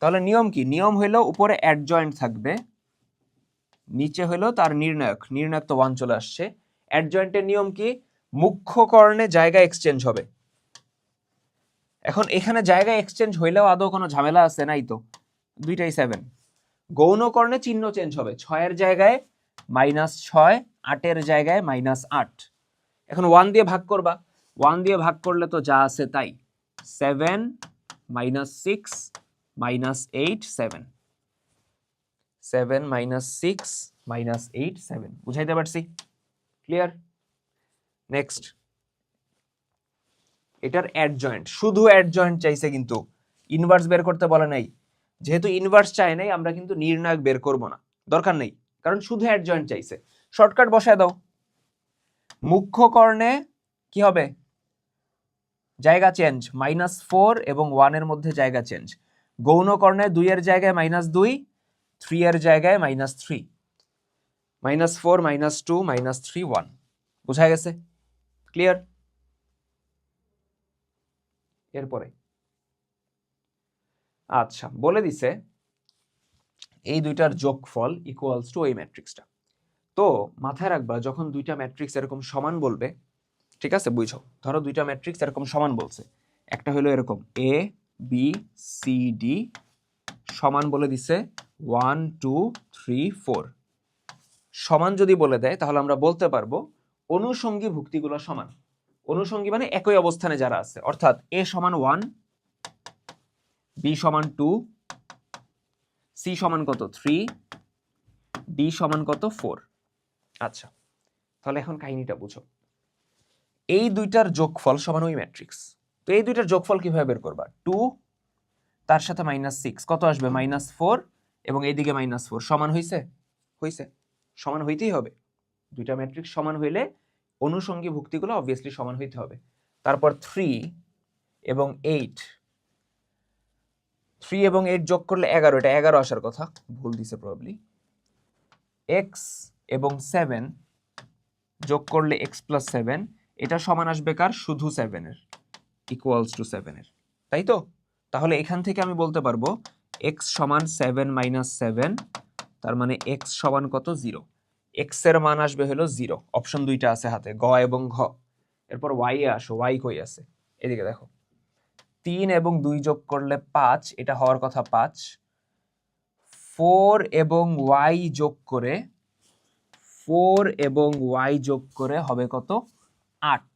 তাহলে নিয়ম কি? নিয়ম হইলো উপরে অ্যাডজয়েন্ট থাকবে, নিচে হইলো তার নির্ণায়ক। নির্ণায়ক তো 1 চলে আসছে। অ্যাডজয়েন্টের নিয়ম কি? মুখ্য কর্ণে জায়গা এক্সচেঞ্জ হবে। এখন এখানে জায়গা এক্সচেঞ্জ হইলেও আদৌ কোনো ঝামেলা আছে? নাই তো, দুইটাই 7। গৌণ কর্ণে চিহ্ন চেঞ্জ হবে, 6 এর জায়গায় -6, 8 এর জায়গায় -8। এখন 1 দিয়ে ভাগ করবা, 1 দিয়ে ভাগ করলে তো যা আছে তাই। 7 -6 -8 7। 7 -6 -8 7। বুঝাইতে পারছি? ক্লিয়ার? নেক্সট, এটার অ্যাডজয়েন্ট, শুধু অ্যাডজয়েন্ট চাইছে, কিন্তু ইনভার্স বের করতে বলে নাই। যেহেতু ইনভার্স চাই নাই, আমরা কিন্তু নির্ণায়ক বের করব না, দরকার নেই, কারণ শুধু অ্যাডজয়েন্ট চাইছে। শর্টকাট বসায় দাও। মুখ্য কর্ণে কি হবে? জায়গা চেঞ্জ, -4 এবং 1 এর মধ্যে জায়গা চেঞ্জ। গৌণ কর্ণে 2 এর জায়গায় -2, 3 এর জায়গায় -3। -4 -2 -3 1। বুঝা গেছে? ক্লিয়ার? এরপরে আচ্ছা, বলে দিছে এই দুইটার যোগফল ইকুয়ালস টু এই ম্যাট্রিক্সটা। তো মাথায় রাখবা, যখন দুইটা ম্যাট্রিক্স এরকম সমান বলবে, ঠিক আছে, বুঝো, ধরো দুইটা ম্যাট্রিক্স এরকম সমান বলছে, একটা হলো এরকম এ বি সি ডি সমান বলে দিছে 1 2 3 4। সমান যদি বলে দেয় তাহলে আমরা বলতে পারবো অনুষঙ্গী ভুক্তিগুলো সমান। অনুষঙ্গী মানে একই অবস্থানে যারা আছে, অর্থাৎ এ সমান 1, বি সমান 2, সি সমান কত 3, ডি সমান কত 4। আচ্ছা, তাহলে এখন কাহিনীটা বুঝো। এই দুইটার যোগফল সমান ওই ম্যাট্রিক্স। তো এই দুইটার যোগফল কিভাবে বের করবা? 2 তার সাথে -6 কত আসবে? -4 এবং এইদিকে -4 সমান হইছে? হইছে, সমান হইতেই হবে। দুইটা ম্যাট্রিক্স সমান হইলে অনুষঙ্গী ভুক্তিগুলো অবভিয়াসলি সমান হইতে হবে। তারপর 3 এবং 8, 3 এবং 8 যোগ করলে 11, এটা 11 আসার কথা, ভুল দিছে প্রবাবলি। x এবং 7 যোগ করলে x + 7, এটা সমান আসবে কার? শুধু 7 এর, ইকুয়ালস টু 7 এর, তাই তো? তাহলে এখান থেকে আমি বলতে পারবো x সমান 7 - 7, তার মানে x সমান কত? 0। x এর মান আসবে হলো 0। অপশন দুইটা আছে হাতে, গ এবং ঘ। এরপর y এ আসো, y কই আছে? এদিকে দেখো, 3 এবং 2 যোগ করলে 5, এটা হওয়ার কথা 5। 4 এবং y যোগ করে, 4 এবং y যোগ করে হবে কত? 8,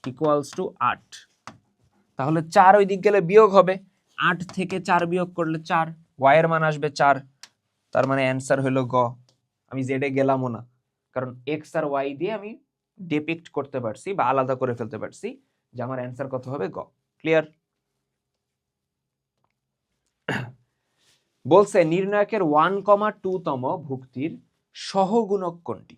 ইকুয়ালস টু 8। তাহলে 4 ওই দিক গেলে বিয়োগ হবে, 8 থেকে 4 বিয়োগ করলে 4, y এর মান আসবে 4। তার মানে অ্যান্সার হলো গ। আমি জেডে গেলামও না, কারণ x আর y দিয়ে আমি ডিপিক্ট করতে পারছি বা আলাদা করে ফেলতে পারছি যে আমার অ্যান্সার কত হবে? গ। ক্লিয়ার? বলছে নির্ণায়কের 1,2 তম ভুক্তির সহগুণক কোনটি?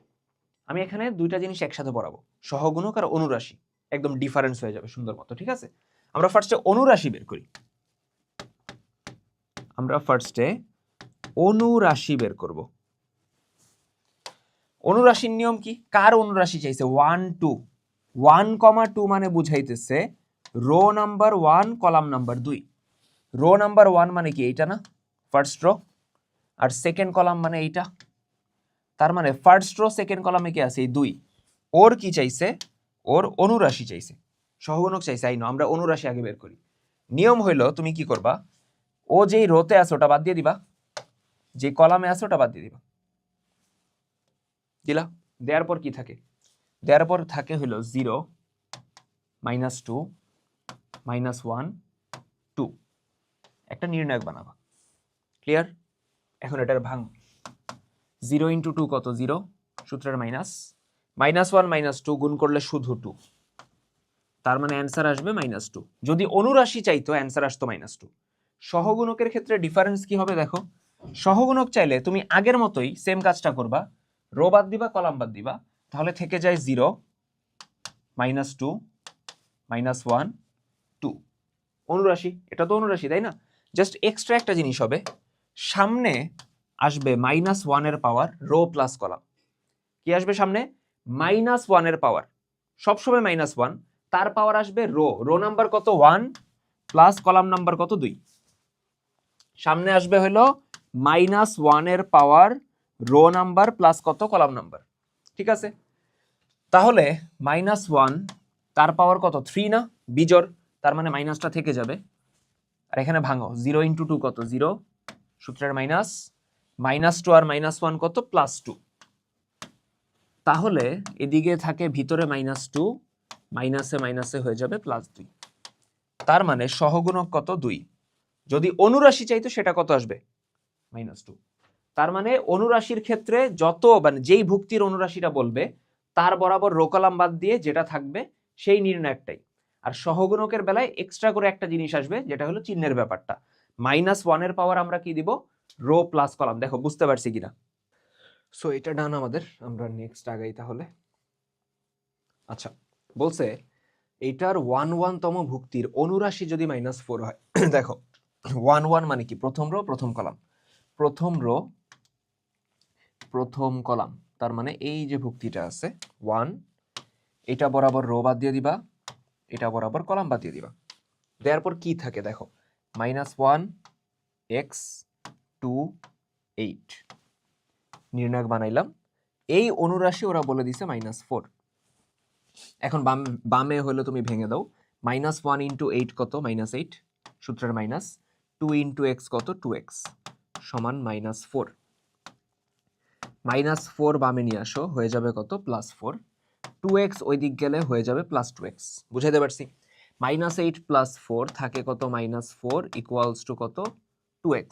আমি এখানে দুইটা জিনিস একসাথে পড়াবো, সহগুণক আর অনুরাশি, একদম ডিফারেন্স হয়ে যাবে সুন্দর মতো, ঠিক আছে? আমরা ফার্স্টে অনুরাশি বের করি। আমরা ফার্স্টে অনুরাশি বের করব। অনুরাশির নিয়ম কি? কার অনুরাশি চাইছে? 1 2। 1,2 মানে বুঝাইতেছে row number 1 column number 2। Row number 1 মানে কি? এইটা না, ফার্স্ট রো, আর সেকেন্ড কলাম মানে এইটা। তার মানে ফার্স্ট রো সেকেন্ড কলামে কি আছে? এই 2। ওর কি চাইছে? ওর অনুরাশি চাইছে, সহগুণক চাইছে। আই নো, আমরা অনুরাশি আগে বের করি। নিয়ম হইলো তুমি কি করবা, ও যেই রোতে আছে ওটা বাদ দিয়ে দিবা, যে কলামে আছে ওটা বাদ দিয়ে দিবা। দিলা, দেওয়ার পর কি থাকে? দেওয়ার পর থাকে হলো 0 -2 -1 2। একটা নির্ণায়ক বানাবা। ক্লিয়ার? এখন এটার ভাঙ। 0 × 2 কত? 0, সূত্রের মাইনাস, -1 -2 গুণ করলে শুধু 2, তার মানে অ্যান্সার আসবে -2। যদি অনুরাশি চাইতো অ্যান্সার আসতো -2। সহগুণকের ক্ষেত্রে ডিফারেন্স কি হবে দেখো। সহগুণক চাইলে তুমি আগের মতোই সেম কাজটা করবা, রো বাদ দিবা, কলাম বাদ দিবা, তাহলে থেকে যায় 0 -2 -1 2। অনুরাশি, এটা তো অনুরাশি তাই না? জাস্ট এক্সট্রা একটা জিনিস হবে, সামনে আসবে -1 এর পাওয়ার রো প্লাস কলাম। কি আসবে সামনে? -1 এর পাওয়ার, সবসময় -1, তার পাওয়ার আসবে রো। রো নাম্বার কত? 1 প্লাস কলাম নাম্বার কত? 2। সামনে আসবে হলো -1 এর পাওয়ার রো নাম্বার প্লাস কত? Column number. ঠিক আছে, তাহলে -1 তার পাওয়ার কত? 3 না? বিজোড়, তার মানে মাইনাসটা থেকে যাবে। আর এখানে ভাঙো, 0 × 2 কত? 0, সূত্রের মাইনাস, -2 আর -1 কত? +2। তাহলে এদিকে থাকে ভিতরে -2, মাইনাসে মাইনাসে হয়ে যাবে +2। তার মানে সহগুণক কত? 2। যদি অনুরাশি চাইতো সেটা কত আসবে? -2। তার মানে অনুরাশির ক্ষেত্রে যত মানে যেই ভুক্তির অনুরাশিটা বলবে তার বরাবর রো কলাম বাদ দিয়ে যেটা থাকবে সেই নির্ণায়কটাই। আর সহগুণকের বেলায় এক্সট্রা করে একটা জিনিস আসবে, যেটা হলো চিহ্নের ব্যাপারটা। -1 এর পাওয়ার আমরা কি দিব? Row plus column. দেখো বুঝতে পারছি কিনা? সো এটা ডান আমাদের, আমরা নেক্সট আগাই তাহলে। আচ্ছা, বলছে এটার 1 ভুক্তির অনুরাশি যদি -4 হয়। দেখো 1 মানে কি? প্রথম রো প্রথম কলাম, প্রথম রো প্রথম কলাম, তার মানে এই যে ভুক্তিটা আছে 1, এটা বরাবর রো বাদ দিয়ে দিবা, এটা বরাবর কলাম বাদ দিয়ে দিবা। দেওয়ার পর কি থাকে দেখো, -1 x 2 8 নির্ণায়ক বানাইলাম। এই অনুরাশি ওরা বলে দিছে -4। এখন বামে হলো তুমি ভেঙে দাও, -1 × 8 কত? -8, সূত্রের মাইনাস, 2 × x কত? 2x সমান -4। -4 বামে নিয়ে আসো, হয়ে যাবে কত? +4। 2x ওই দিক গেলে হয়ে যাবে +2x। বুঝাইতে পারছি? -8 + 4 থাকে কত? -4 = কত? 2x।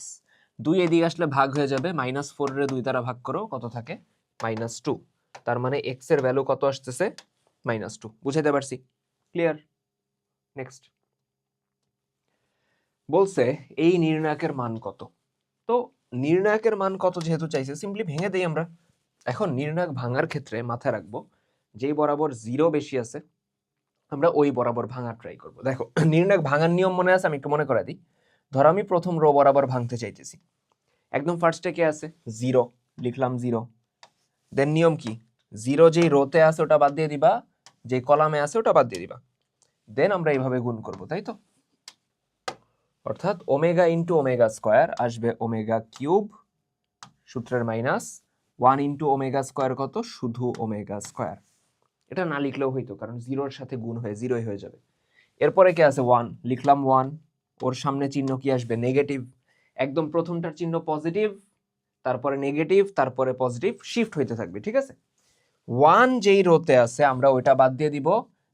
2 এদিকে আসলে ভাগ হয়ে যাবে, -4 এর 2 দ্বারা ভাগ করো, কত থাকে? -2। তার মানে x এর ভ্যালু কত আসতেছে? -2। বুঝাইতে পারছি? ক্লিয়ার? নেক্সট বলছে এই নির্ণায়কের মান কত। তো নির্ণায়কের মান কত যেহেতু চাইছে, সিম্পলি ভেঙে দেই আমরা। এখন নির্ণায়ক ভাঙার ক্ষেত্রে মাথায় রাখবো, যেই বরাবর 0 বেশি আছে আমরা ওই বরাবর ভাঙার ট্রাই করব। দেখো নির্ণায়ক ভাঙার নিয়ম মনে আছে? আমি একটু মনে করাই দিই। ধরো আমি প্রথম রো বরাবর ভাঙতে চাইতেছি, একদম ফার্স্টে কে আছে? 0, লিখলাম 0। দেন নিয়ম কি? 0 যেই রোতে আছে ওটা বাদ দিয়ে দিবা, যে কলামে আছে ওটা বাদ দিয়ে দিবা। দেন আমরা এইভাবে গুণ করব, তাই তো? অর্থাৎ ω × ω² আসবে ω³ সূত্রের মাইনাস 1 × ω² কত? শুধু ω²। এটা না লিখলেও হইতো, কারণ 0-র সাথে গুণ হয়ে 0ই হয়ে যাবে। এরপরে কে আছে? 1, লিখলাম 1। ওর সামনে চিহ্ন কি আসবে? নেগেটিভ। একদম প্রথমটার চিহ্ন পজিটিভ, তারপরে নেগেটিভ, তারপরে পজিটিভ, শিফট হইতে থাকবে। ঠিক আছে? 1 যেই রোতে আছে আমরা ওইটা বাদ দিয়ে দিব,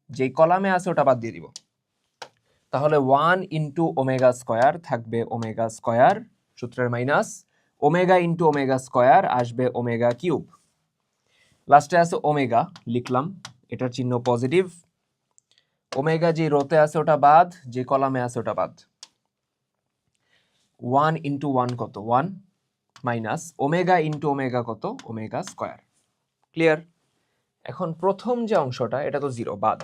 যেই কলামে আছে ওটা বাদ দিয়ে দিব। তাহলে 1 × ω² থাকবে ω², সূত্রের মাইনাস, ω × ω² আসবে ω³। লাস্টে আছে ওমেগা, লিখলাম, এটার চিহ্ন পজিটিভ। ওমেগা যে রোতে আছে ওটা বাদ, যে কলামে আছে ওটা বাদ। 1 × 1 কত? 1 মাইনাস ω × ω কত? ω²। ক্লিয়ার? এখন প্রথম যে অংশটা এটা তো 0 বাদ,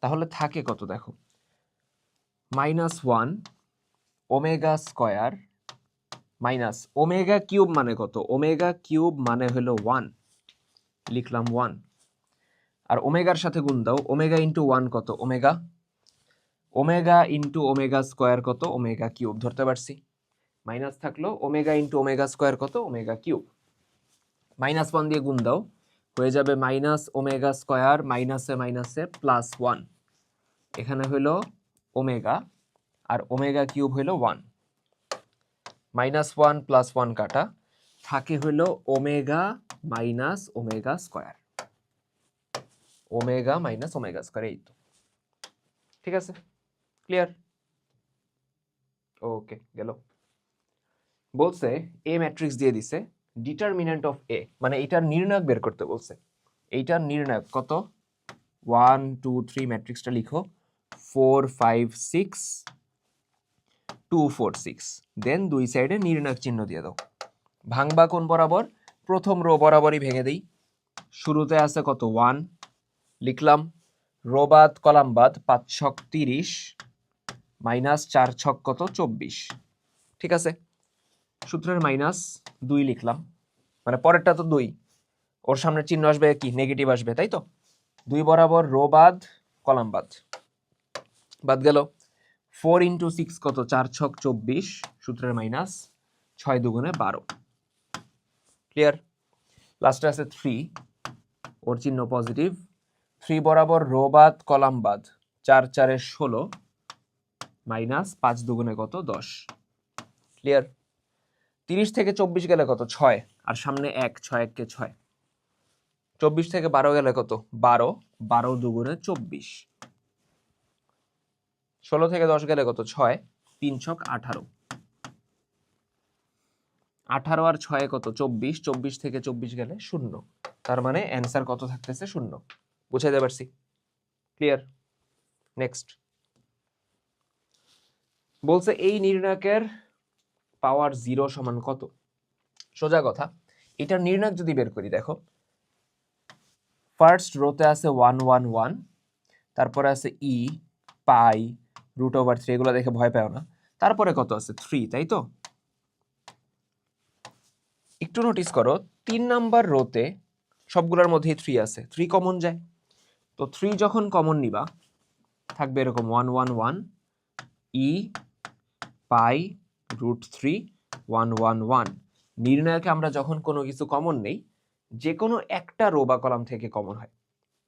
তাহলে থাকে কত? দেখো -1 ω² মাইনাস ω³ মানে কত? ω³ মানে হলো 1, লিখলাম 1। আর ওমেগার সাথে গুণ দাও, ω × 1 কত? ω × ω² কত? ω³ ধরতে পারছি। মাইনাস থাকলো ω × ω² কত? ω³ -1 দিয়ে গুণ দাও, হয়ে যাবে -ω² মাইনাসে মাইনাসে +1। এখানে হলো ওমেগা আর ω³ হলো 1। -1 + 1 কাটা, থাকে হলো ω minus omega square, omega minus omega square, এই তো। ঠিক আছে, ক্লিয়ার? ওকে, গেল। বলছে এ ম্যাট্রিক্স দিয়ে দিছে, ডিটারমিনেন্ট অফ এ, মানে এইটার নির্ণায়ক বের করতে বলছে। এইটার নির্ণায়ক কত? 1 2 3 ম্যাট্রিক্সটা লিখো, 4 5 6 2 4 6, দেন দুই সাইডে নির্ণায়ক চিহ্ন দিয়ে দাও। ভাঙবা কোন বরাবর? প্রথম রো বরাবরই ভেঙে দেই। শুরুতে আছে কত? 1 লিখলাম, রো বাদ কলাম বাদ, 5 ছক 30 মাইনাস 4 ছক কত? 24। ঠিক আছে, সূত্রের মাইনাস 2 লিখলাম, মানে পরেরটা তো 2, ওর সামনে চিহ্ন আসবে কি? নেগেটিভ আসবে, তাই তো। 2 বরাবর রো বাদ কলাম বাদ, বাদ গেল। 4 ইন্টু 6 কত? 4 ছক 24, সূত্রের মাইনাস, 6 দুগুণে 12। ক্লিয়ার? লাস্টে আছে 3, ওর চিহ্ন পজিটিভ। 3 বরাবর রো বাদ কলাম বাদ, 4 4 16 মাইনাস 5 দুগুণে কত? 10। ক্লিয়ার? 30 থেকে 24 গেলে কত? 6, আর সামনে 1, 6 1 কে 6। 24 থেকে 12 গেলে কত? 12, 12 দুগুণে 24। 16 থেকে 10 গেলে কত? 6, 3 ছক 18। 18 আর 6 কত? 24, 24 থেকে 24 গেলে 0। তার মানে অ্যান্সার কত থাকতেছে? 0। বুঝাইতে পারছি? ক্লিয়ার? নেক্সট বলছে এই নির্ণায়কের পাওয়ার 0 সমান কত? সোজা কথা, এটার নির্ণায়ক যদি বের করি, দেখো ফার্স্ট রোতে আছে 1 1 1, তারপরে আছে ই পাই √3, এগুলো দেখে ভয় পাও না। তারপরে কত আছে? 3, তাই তো। একটু নোটিস করো, 3 নাম্বার রোতে সবগুলোর মধ্যেই 3 আছে, 3 কমন যায়। তো 3 যখন কমন নিবা, থাকবে এরকম 1 1 1 ই পাই √3 1 1 1। নির্ণায়কে আমরা যখন কোনো কিছু কমন নেই, যে কোনো একটা রো বা কলাম থেকে কমন হয়।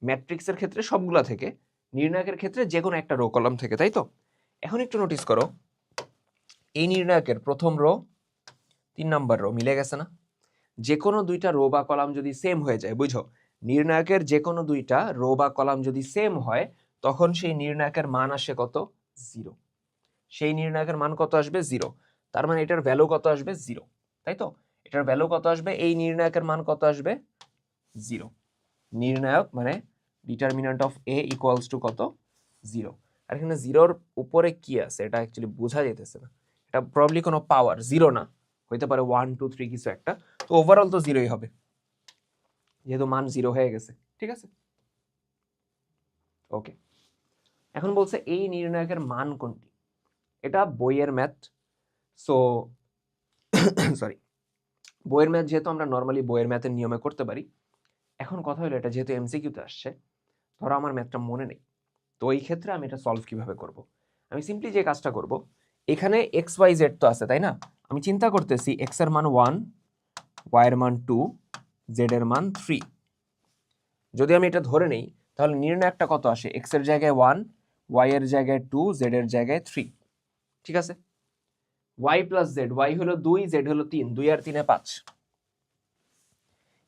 ম্যাট্রিক্সের ক্ষেত্রে সবগুলা থেকে, নির্ণায়কের ক্ষেত্রে যে কোনো একটা রো কলাম থেকে, তাই তো। এখন একটু নোটিস করো, এই নির্ণায়কের প্রথম রো 3 নাম্বার রো মিলে গেছে না? যে কোনো দুইটা রো বা কলাম যদি সেম হয়ে যায়, বুঝো, নির্ণায়কের যে কোনো দুইটা রো বা কলাম যদি সেম হয়, তখন সেই নির্ণায়কের মান আসে কত? 0। সেই নির্ণায়কের মান কত আসবে? 0। তার মানে এটার ভ্যালু কত আসবে? 0, তাই তো। এটার ভ্যালু কত আসবে? এই নির্ণায়কের মান কত আসবে? 0। নির্ণায়ক মানে determinant of A equals to কত? 0। আর এখানে 0-র উপরে কি আছে এটা অ্যাকচুয়ালি বোঝা যেতেছে না। এটা প্রবাবলি কোনো পাওয়ার 0 না, হইতে পারে 1 2 3 কিছু একটা। তো ওভারঅল তো 0ই হবে, যেহেতু মান 0 হয়ে গেছে। ঠিক আছে, ওকে। এখন বলছে এই নির্ণায়কের মান কোনটি? এটা বইয়ের ম্যাথ, সো সরি, বইয়ের ম্যাথ যেহেতু আমরা নর্মালি বইয়ের ম্যাথের নিয়মে করতে পারি। এখন কথা হলো, এটা যেহেতু এমসিকিউতে আসছে, ধরো আমার ম্যাথটা মনে নেই, তো এই ক্ষেত্রে আমি এটা সলভ কিভাবে করব? আমি সিম্পলি যে কাজটা করব, এখানে এক্স ওয়াই জেড তো আছে, তাই না? আমি চিন্তা করতেছি এক্স এর মান 1, ওয়াই এর মান 2, জেড এর মান 3। যদি আমি এটা ধরে নেই, তাহলে নির্ণায়কটা কত আসে? এক্স এর জায়গায় 1, ওয়াই এর জায়গায় 2, জেড এর জায়গায় 3। ঠিক আছে, ওয়াই প্লাস জেড, ওয়াই হলো 2, জেড হলো 3, 2 আর 3 5।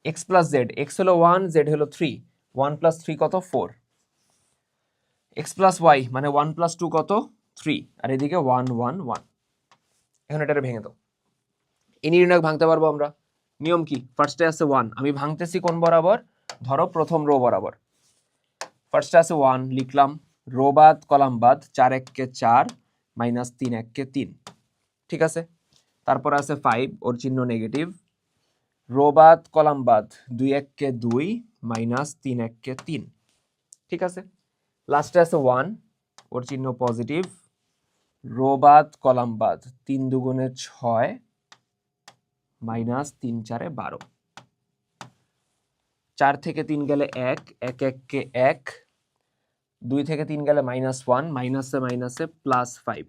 এক্স প্লাস জেড, এক্স হলো 1, জেড হলো 3, 1 প্লাস 3 কত? 4। এক্স প্লাস ওয়াই মানে 1 প্লাস 2 কত? 3, আর এদিকে 1 1 1। এখন এটারে ভেঙে দাও। এই নির্ণায়ক ভাঙতে পারবো আমরা। নিয়ম কি? ফার্স্টে আছে 1, আমি ভাঙতেছি কোন বরাবর? ধরো প্রথম রো বরাবর। ফার্স্টে আছে 1 লিখলাম, রো বাদ কলাম বাদ, 4 1 কে 4 মাইনাস 3 1 কে 3। ঠিক আছে, তারপর আছে 5, ওর চিহ্ন নেগেটিভ। রো বাদ কলাম বাদ, 2 1 কে 2 মাইনাস 3 1 কে 3। ঠিক আছে, লাস্টে আছে 1, ওর চিহ্ন পজিটিভ। রো বাদ কলাম বাদ, 3 দুগুণে 6 মাইনাস 3 4 12। 4 থেকে 3 গেলে 1, 1 1 কে 1, 2 থেকে 3 গেলে -1, মাইনাসে মাইনাসে প্লাস 5।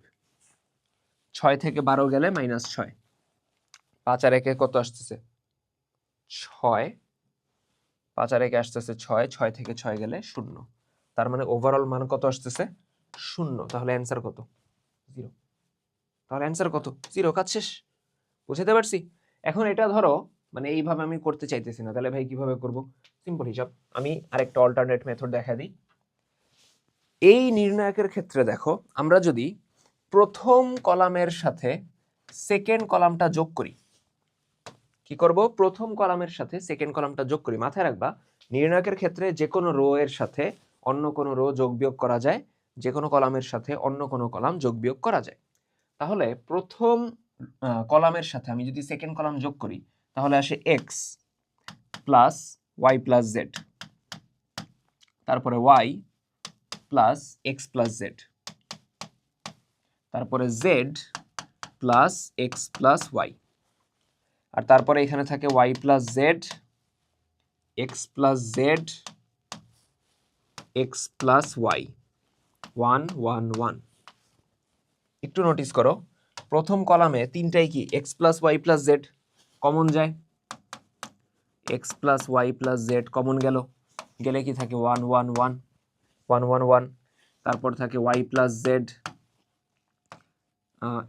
6 থেকে 12 গেলে -6। 5 আর 1 কত আসতেছে? 6। 5 আর 1 আসতেছে 6, 6 থেকে 6 গেলে 0। তার মানে ওভারঅল মান কত আসতেছে? 0। তাহলে অ্যান্সার কত? 0। তাহলে অ্যান্সার কত? 0। কাজ শেষ। বুঝাতে পারছি? এখন এটা ধরো মানে এইভাবে আমি করতে চাইতেছি না, তাহলে ভাই কিভাবে করব? সিম্পল হিসাব, আমি আরেকটা অল্টারনেট মেথড দেখা দিই। এই নির্ণায়কের ক্ষেত্রে দেখো, আমরা যদি প্রথম কলামের সাথে সেকেন্ড কলামটা যোগ করি, কি করব? প্রথম কলামের সাথে সেকেন্ড কলামটা যোগ করি। মাথায় রাখবা, নির্ণায়কের ক্ষেত্রে যে কোনো রো এর সাথে অন্য কোনো রো যোগ বিয়োগ করা যায়, যে কোনো কলামের সাথে অন্য কোনো কলাম যোগ বিয়োগ করা যায়। তাহলে প্রথম কলামের সাথে আমি যদি সেকেন্ড কলাম যোগ করি, তাহলে আসে x plus y plus z, তারপরে y plus x plus z, তারপরে z plus x plus y, আর তারপরে এখানে থাকে Y plus Z, x plus Z, x plus Y, 1 1 1। একটু নোটিস করো, প্রথম কলামে তিনটাই কি x plus y plus z common যায়, x plus y plus z common গেল, গেলে কি থাকে 1 1 1 1 1 1, তারপর থাকে Y plus Z,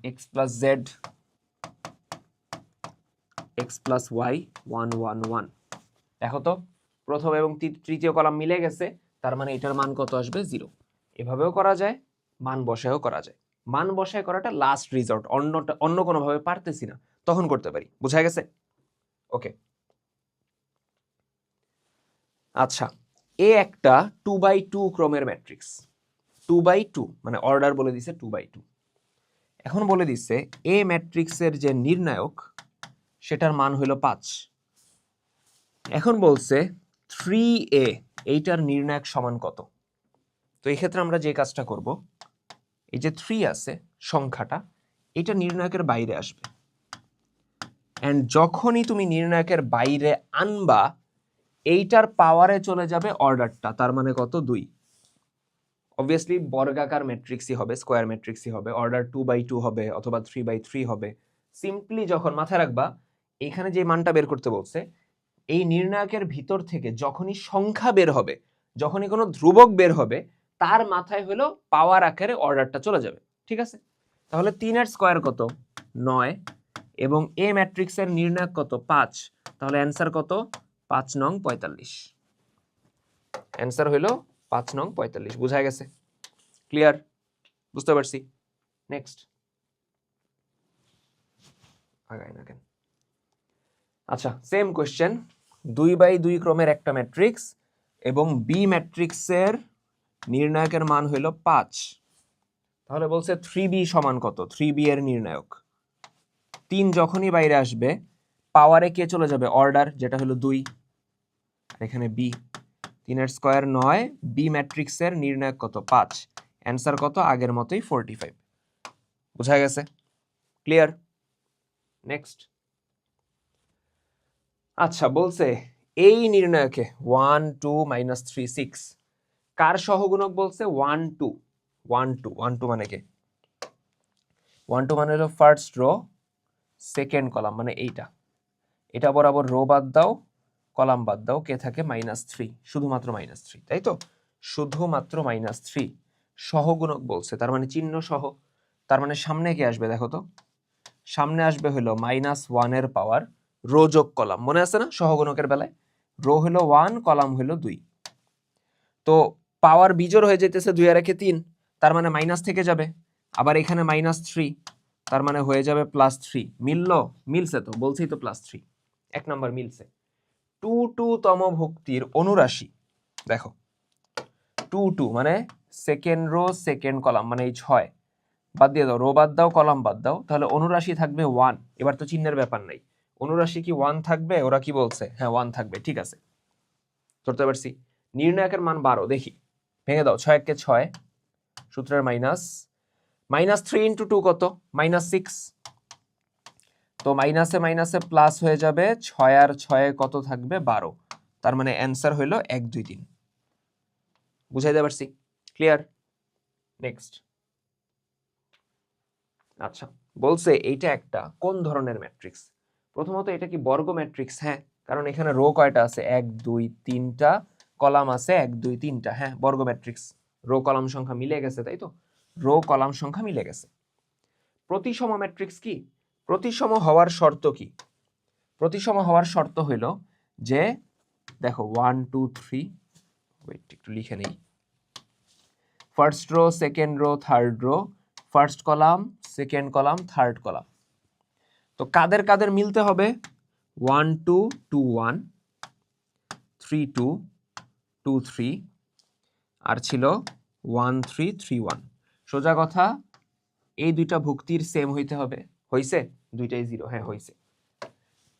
x plus Z, x plus Y, 1 1 1। দেখো তো, প্রথম এবং তৃতীয় কলাম মিলে গেছে, তার মানে এটার মান কত আসবে? 0। এভাবেও করা যায়, মান বসায়ও করা যায়। মান বসায় করাটা লাস্ট রিসর্ট, অন্য কোনোভাবে পারতেছি না তখন করতে পারি। বোঝা গেছে? ওকে, আচ্ছা, এ একটা 2x2 ক্রমের ম্যাট্রিক্স, 2x2 মানে অর্ডার বলে দিছে 2x2। এখন বলে দিচ্ছে এ ম্যাট্রিক্সের যে নির্ণায়ক সেটার মান হইল 5। এখন বলছে 3a এইটার নির্ণায়ক সমান কত? তো এই ক্ষেত্রে আমরা যে কাজটা করব, এই যে 3 আছে সংখ্যাটা, এটা নির্ণায়কের বাইরে আসবে, এন্ড যখনই তুমি নির্ণায়কের বাইরে আনবা, এইটার পাওয়ারে চলে যাবে অর্ডারটা, তার মানে কত? 2। অবভিয়াসলি বর্গাকার ম্যাট্রিক্সই হবে, স্কোয়ার ম্যাট্রিক্সই হবে, অর্ডার 2x2 হবে অথবা 3x3 হবে। সিম্পলি যখন মাথায় রাখবা, এখানে যে মানটা বের করতে বলছে, এই নির্ণায়কের ভিতর থেকে যখনই সংখ্যা বের হবে, যখনই কোনো ধ্রুবক বের হবে, তার মাথায় হলো পাওয়ার আকারে অর্ডারটা চলে যাবে। ঠিক আছে? তাহলে 3 এর স্কোয়ার কত? 9, এবং এ ম্যাট্রিক্সের নির্ণায়ক কত? 5। তাহলে অ্যান্সার কত? 5 নং 45। অ্যান্সার হইলো 5 নং 45। বুঝা গেছে? ক্লিয়ার? বুঝতে পারছি? নেক্সট, আগাই না কেন? আচ্ছা, সেম কোশ্চেন, 2x2 ক্রমের একটা ম্যাট্রিক্স এবং বি ম্যাট্রিক্সের নির্ণায়কের মান হইল 5। তাহলে বলছে 3b সমান কত? 3b এর নির্ণায়ক 3 যখনই বাইরে আসবে, পাওয়ারে কে চলে যাবে? অর্ডার, যেটা হলো 2, আর এখানে b। 3 এর স্কয়ার 9, বি ম্যাট্রিক্সের নির্ণায়ক কত? 5। অ্যান্সার কত? আগের মতোই 45। বুঝা গেছে? ক্লিয়ার? নেক্সট, আচ্ছা, বলছে এই নির্ণায়কে 1 2 -3 6 কার সহগুণক? বলছে 1 2 1 2 1 2 মানে কে? 1 2 মানে হলো ফার্স্ট রো সেকেন্ড কলাম, মানে এটা বরাবর রো বাদ দাও, কলাম বাদ দাও, কে থাকে? -3, শুধুমাত্র -3, তাই তো? শুধুমাত্র -3 সহগুণক বলছে, তার মানে চিহ্ন সহ, তার মানে সামনে কে আসবে? দেখো তো, সামনে আসবে হলো -1 এর পাওয়ার রো যোগ কলাম। মনে আছে না সহগুণকের বেলায়? রো হলো 1, কলাম হলো 2। তো পাওয়ার বিজোড় হয়ে যেতেছে, 2 আর 1 3, তার মানে মাইনাস থেকে যাবে। আবার এখানে -3, তার মানে হয়ে যাবে +3। মিললো? মিলছে তো, বলছেই তো +3। এক নাম্বার মিলছে। 2 2 তম ভুক্তির অনুরাশি, দেখো 2 2 মানে সেকেন্ড রো সেকেন্ড কলাম, মানে এই 6 বাদ দিয়ে দাও, রো বাদ দাও, কলাম বাদ দাও, তাহলে অনুরাশি থাকবে 1। এবার তো চিহ্নের ব্যাপার নাই, অনুরাশি কি 1 থাকবে? ওরা কি বলছে? হ্যাঁ 1 থাকবে। ঠিক আছে, ধরতে পারছি। নির্ণায়কের মান 12, দেখি ভেঙে দাও, 6 কে 6, সূত্রের মাইনাস, -3 × 2 কত? -6, তো মাইনাসে মাইনাসে প্লাস হয়ে যাবে, 6 আর 6 কত থাকবে? 12। তার মানে অ্যান্সার হইল 1 2 3। বুঝাইতে পারছি? ক্লিয়ার? নেক্সট, আচ্ছা, বলছে এইটা একটা কোন ধরনের ম্যাট্রিক্স? প্রথমত, এটা কি বর্গ ম্যাট্রিক্স? হ্যাঁ, কারণ এখানে রো কয়টা আছে? 1 2 3টা, কলাম আছে 1 2 3টা। হ্যাঁ, বর্গ ম্যাট্রিক্স, রো কলাম সংখ্যা মিলে গেছে, তাই তো? রো কলাম সংখ্যা মিলে গেছে। প্রতিসম ম্যাট্রিক্স কি? প্রতিসম হওয়ার শর্ত কি? প্রতিসম হওয়ার শর্ত হইল যে দেখো 1 2 3, ওয়েট একটু লিখে নেই, first row, second row, third row, first column, second column, third column. তো কাদের কাদের মিলতে হবে? 1 2 2 1, 3 2 2 3, আর ছিল 1 3 3 1। সোজা কথা, এই দুইটা ভুক্তির সেম হইতে হবে। হইছে? দুইটাই 0, হ্যাঁ হইছে।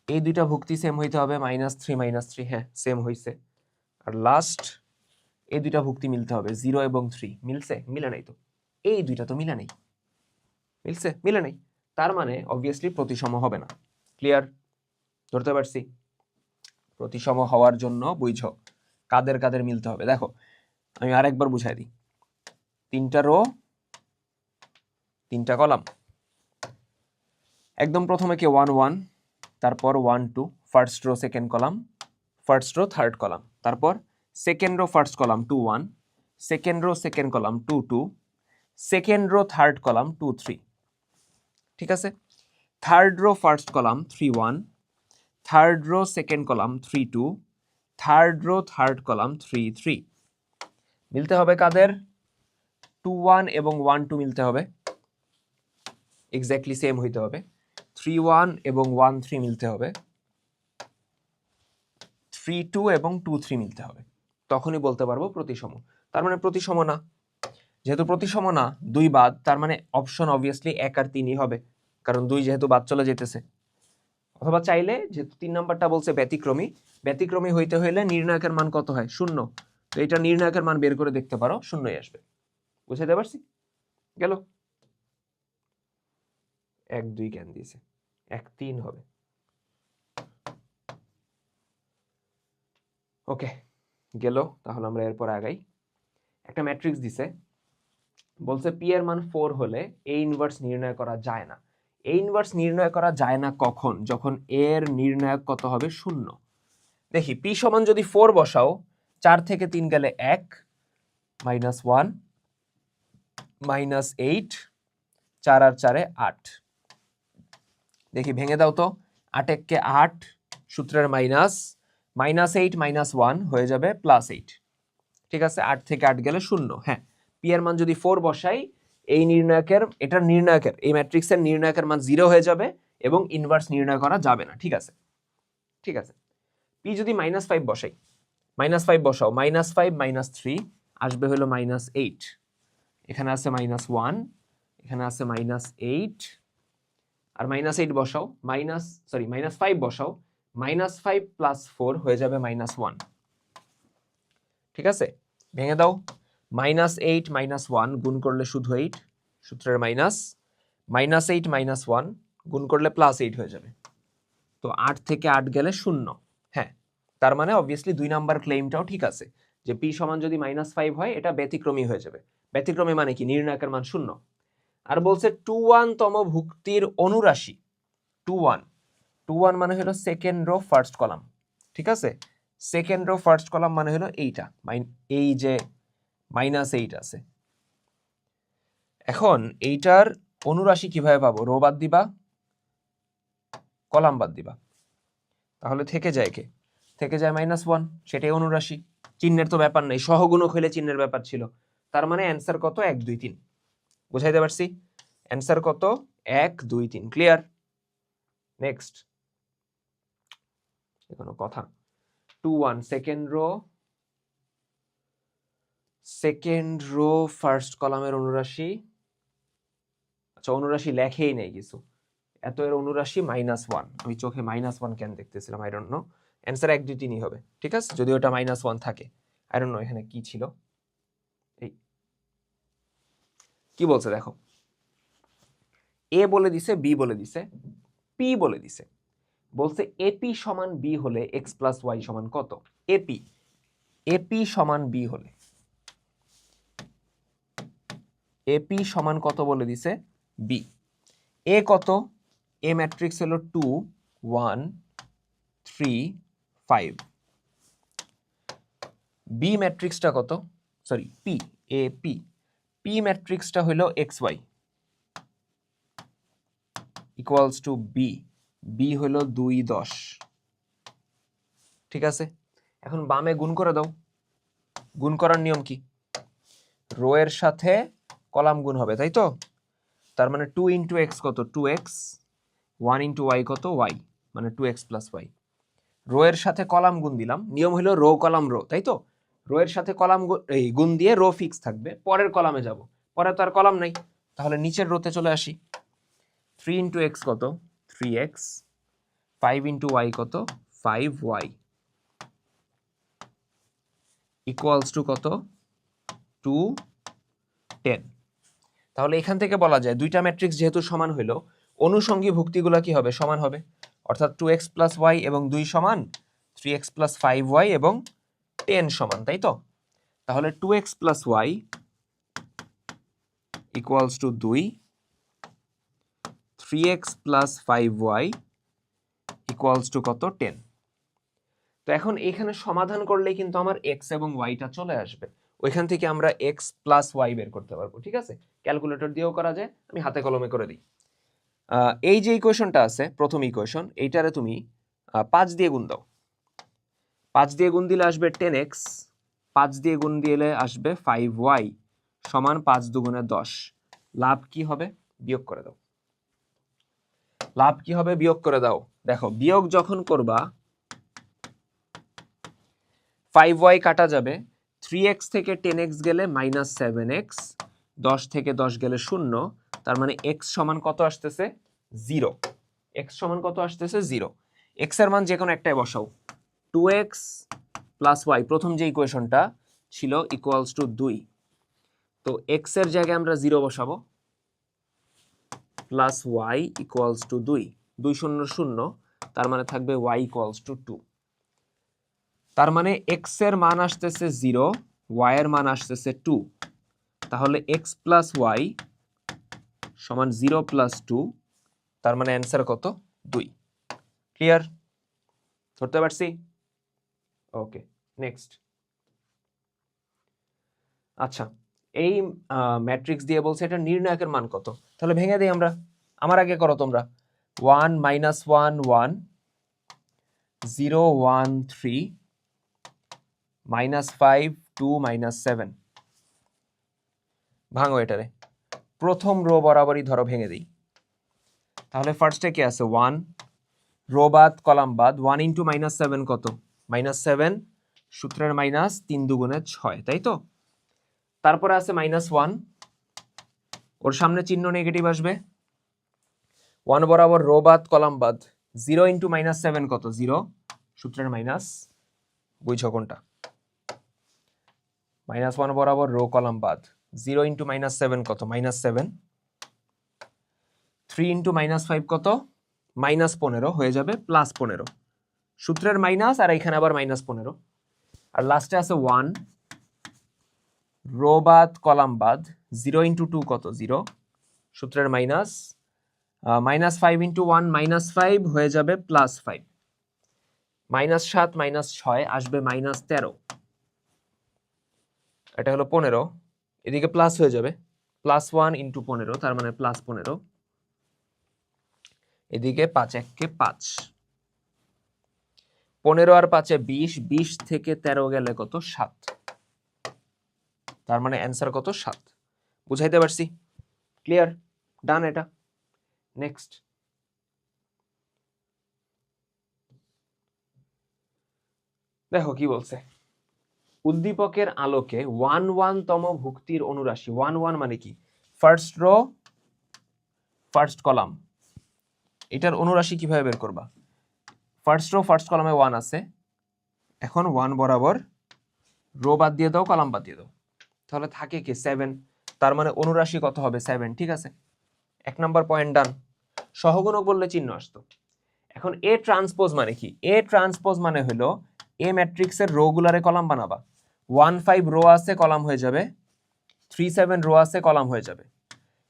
এই দুইটা ভুক্তি সেম হইতে হবে, -3 -3, হ্যাঁ সেম হইছে। আর লাস্ট এই দুইটা ভুক্তি মিলতে হবে, 0 এবং 3। মিলছে? মিলে নাই তো। এই দুইটা তো মিলে নাই। মিলছে? মিলে নাই। তার মানে অবভিয়াসলি প্রতিসম হবে না। ক্লিয়ার? ধরতে পারছি? প্রতিসম হওয়ার জন্য বুঝো কাদের কাদের মিলতে হবে। দেখো আমি আরেকবার বুঝাই দিই। 3টা রো, 3টা কলাম। একদম প্রথমে কি 1 1, তারপর 1 2, first row second column, first row third column, তারপর second row first column 2 1, second row second column 2 2, second row third column 2 3। ঠিক আছে? Third row first column 3 1, third row second column 3 2, third row third column 3 3। মিলতে হবে কাদের? 2 1 এবং 1 2 মিলতে হবে, exactly same হইতে হবে। 3 1 এবং 1 3 মিলতে হবে, 3 2 এবং 2 3 মিলতে হবে। তখনই বলতে পারবো প্রতিসম। তার মানে প্রতিসম না। যেহেতু প্রতিসম না, 2 বাদ, তার মানে অপশন অবভিয়াসলি 1 আর 3ই হবে, কারণ 2 যেহেতু বাদ চলে যেতেছে। অথবা চাইলে যেহেতু 3 নাম্বারটা বলছে ব্যতিক্রমী, ব্যতিক্রমী হইতে হইলে নির্ণায়কের মান কত হয়? 0। তো এটা নির্ণায়কের মান বের করে দেখতে পারো, 0ই আসবে। বুঝাইতে পারছি? গেল? 1 2 কেন দিয়েছে? 1 3 হবে। ওকে, গেল। তাহলে আমরা এরপর আগাই। একটা ম্যাট্রিক্স দিছে, বলছে পি এর মান 4 হলে এ ইনভার্স নির্ণয় করা যায় না। এ ইনভার্স নির্ণয় করা যায় না কখন? যখন এর নির্ণায়ক কত হবে? 0। দেখি, পি সমান যদি 4 বসাও, 4 থেকে 3 গেলে 1, -1, -8, 4 আর 4-এ 8। দেখি ভেঙে দাও তো। 8 কে 8, সূত্রের মাইনাস, -8 -1 হয়ে যাবে +8। ঠিক আছে? 8 থেকে 8 গেলে 0। হ্যাঁ, পি এর মান যদি 4 বসাই, এই নির্ণায়কের, এটার নির্ণায়কের, এই ম্যাট্রিক্সের নির্ণায়কের মান 0 হয়ে যাবে এবং ইনভার্স নির্ণয় করা যাবে না। ঠিক আছে? ঠিক আছে। পি যদি -5 বসাই, -5 বসাও, -5 -3 আসবে হলো -8। এখানে আছে -1, এখানে আছে -8, আর -8 বসাও, -5 বসাও, -5 + 4 হয়ে যাবে -1। ঠিক আছে? ভেঙে দাও। -8 -1 গুণ করলে শুধু 8, সূত্রের মাইনাস, -8 -1 গুণ করলে +8 হয়ে যাবে। তো 8 থেকে 8 গেলে 0। হ্যাঁ, তার মানে অবভিয়াসলি 2 নাম্বার ক্লেইমটাও ঠিক আছে, যে পি সমান যদি -5 হয়, এটা ব্যতিক্রমী হয়ে যাবে। ব্যতিক্রমী মানে কি? নির্ণায়কের মান 0। আর বলছে 2 1 তম ভুক্তির অনুরাশি। 2 1, 2 1 মানে হলো সেকেন্ড রো ফার্স্ট কলাম। ঠিক আছে? সেকেন্ড রো ফার্স্ট কলাম মানে হলো এইটা, এই যে -8 আছে। এখন এইটার অনুরাশি কিভাবে পাবো? রো বাদ দিবা, কলাম বাদ দিবা, তাহলে থেকে যায় কে? থেকে যায় -1, সেটাই অনুরাশি। চিহ্নের তো ব্যাপার নেই, সহগুণক হইলে চিহ্নের ব্যাপার ছিল। তার মানে অ্যান্সার কত? 1 2 3। বুঝাইতে পারছি? অ্যান্সার কত? 1 2 3। ক্লিয়ার? নেক্সট কোনো কথা। 2 1 সেকেন্ড রো ফার্স্ট কলামের অনুরাশি। আচ্ছা, অনুরাশি লেখেই নেই কিছু, এত এর অনুরাশি -1। আমি চোখে -1 কেন দেখতেছিলাম, আই ডোন্ট নো। অ্যান্সার 1 2 3ই হবে। ঠিক আছে? যদি ওটা -1 থাকে, আই ডোন্ট নো এখানে কি ছিল। এই কি বলছে দেখো, এ বলে দিছে, বি বলে দিছে, পি বলে দিছে। বলছে এপি সমান বি হলে x + y সমান কত? এপি সমান বি হলে, এপি সমান কত বলে দিছে? বি। এ কত? এ ম্যাট্রিক্স হলো 2 1 3 5। বি ম্যাট্রিক্সটা কত? Sorry, P, A P, P ম্যাট্রিক্সটা হলো xy equals to B. B হলো 2 10, ঠিক আছে। এখন বামে গুণ করে দাও। গুণ করার নিয়ম কি? রো এর সাথে কলাম গুণ হবে, তাই তো? তার মানে 2 ইন্টু এক্স কত? 2x, 1 ইন্টু ওয়াই কত? y, মানে 2x প্লাস ওয়াই। রো এর সাথে কলাম গুণ দিলাম, নিয়ম হলো রো কলাম রো, তাই তো? রো এর সাথে কলাম গুণ দিয়ে রো ফিক্স থাকবে, পরের কলামে যাব, পরে তো আর কলাম নাই, তাহলে নিচের রোতে চলে আসি। 3 ইন্টু এক্স কত? 3x, 5 ইন্টু ওয়াই কত? 5y, ইকুয়ালস টু কত? 2 10। তাহলে এখান থেকে বলা যায় দুইটা ম্যাট্রিক্স যেহেতু সমান হইলো, অনুষঙ্গী ভুক্তিগুলো কি হবে? সমান হবে, অর্থাৎ 2x প্লাস ওয়াই এবং 2 সমান 3x প্লাস 5y এবং 10 সমান, তাই তো? তাহলে 2x plus Y equals to 2, 3x plus 5y equals to কত? 10। তো এখন এখানে সমাধান করলেই কিন্তু আমার x এবং yটা চলে আসবে, ওইখান থেকে আমরা x প্লাস y বের করতে পারবো, ঠিক আছে? ক্যালকুলেটর দিয়েও করা যায়, আমি হাতে কলমে করে দিই। এই যে ইকুয়েশনটা আছে, প্রথম ইকুয়েশন, এইটারে তুমি 5 দিয়ে গুণ দাও। 5 দিয়ে গুণ দিলে আসবে 10x, 5 দিয়ে গুণ দিলে আসবে 5y, সমান 5 দুগুণে 10। লাভ কি হবে? বিয়োগ করে দাও। লাভ কি হবে? বিয়োগ করে দাও। দেখো, বিয়োগ যখন করবা 5y কাটা যাবে, 3x থেকে 10x গেলে মাইনাস 7x, 10 থেকে 10 গেলে 0, তার মানে x সমান কত আসতেছে? 0। x সমান কত আসতেছে? 0। x এর মান যে কোনো একটাই বসাও। 2x প্লাস ওয়াই, প্রথম যে ইকুয়েশনটা ছিল, ইকুয়ালস টু 2, তো x এর জায়গায় আমরা 0 বসাবো, প্লাস ওয়াই ইকুয়ালস টু 2, 2 0 0, তার মানে থাকবে y ইকুয়ালস টু 2। তার মানে x এর মান আসতেছে 0, y এর মান আসতেছে 2, তাহলে x প্লাস ওয়াই সমান 0 প্লাস 2, তার মানে অ্যান্সার কত? 2। ক্লিয়ার? ধরতে পারছি? ওকে, নেক্সট। আচ্ছা, এই ম্যাট্রিক্স দিয়ে বলছে এটা নির্ণায়কের মান কত, তাহলে ভেঙে দিই আমরা। আমার আগে করো তোমরা। 1 1 1 0 1 3 -5 2 -7। ভাঙো এটারে, প্রথম রো বরাবরই ধরো ভেঙে দিই। তাহলে ফার্স্টে কি আছে? 1, রো বাদ কলাম বাদ, 1 ইন্টু -7 কত? -7, সূত্রের মাইনাস, 3 দুগুণে 6, তাই তো? তারপরে আছে -1, ওর সামনে চিহ্ন নেগেটিভ আসবে, 1 বরাবর রো বাদ কলাম বাদ, 0 ইন্টু -7 কত? 0, সূত্রের মাইনাস, বুঝছো কোনটা? -1 বরাবর রো কলাম বাদ, 0 ইন্টু -7 কত? -7, 3 ইন্টু -5 কত? -15, হয়ে যাবে +15, সূত্রের মাইনাস আর এখানে আবার -15, আর লাস্টে আছে 1, রো বাদ কলাম বাদ, 0 ইন্টু 2 কত? 0, সূত্রের মাইনাস, -5 ইন্টু 1 -5, হয়ে যাবে +5, -7 -6 আসবে -13, এটা হলো 15, এদিকে প্লাস হয়ে যাবে, +1 ইন্টু 15, তার মানে +15, এদিকে 5 1 5, 15 আর 5 20, 20 থেকে 13 গেলে কত? 7, তার মানে অ্যান্সার কত? 7। বুঝাইতে পারছি? ক্লিয়ার? ডান এটা। নেক্সট। দেখো কি বলছে, উদ্দীপকের আলোকে 1 তম ভুক্তির অনুরাশি, 1 মানে কি? ফার্স্ট রো ফার্স্ট কলাম, এটার অনুরাশি কিভাবে বের করবা? ফার্স্ট রো ফার্স্ট কলামে 1 আছে, এখন 1 বরাবর রো বাদ দিয়ে দাও, কলাম বাদ দিয়ে দাও, তাহলে থাকে কি? 7, তার মানে অনুরাশি কত হবে? 7, ঠিক আছে। 1 নাম্বার পয়েন্ট ডান। সহগুণক বললে চিহ্ন আসতো। এখন এ ট্রান্সপোজ মানে কি? এ ট্রান্সপোজ মানে হলো এ ম্যাট্রিক্সের রো গুলারে কলাম বানাবা। 1 5 রো আছে, কলাম হয়ে যাবে, 3 7 রো আছে, কলাম হয়ে যাবে।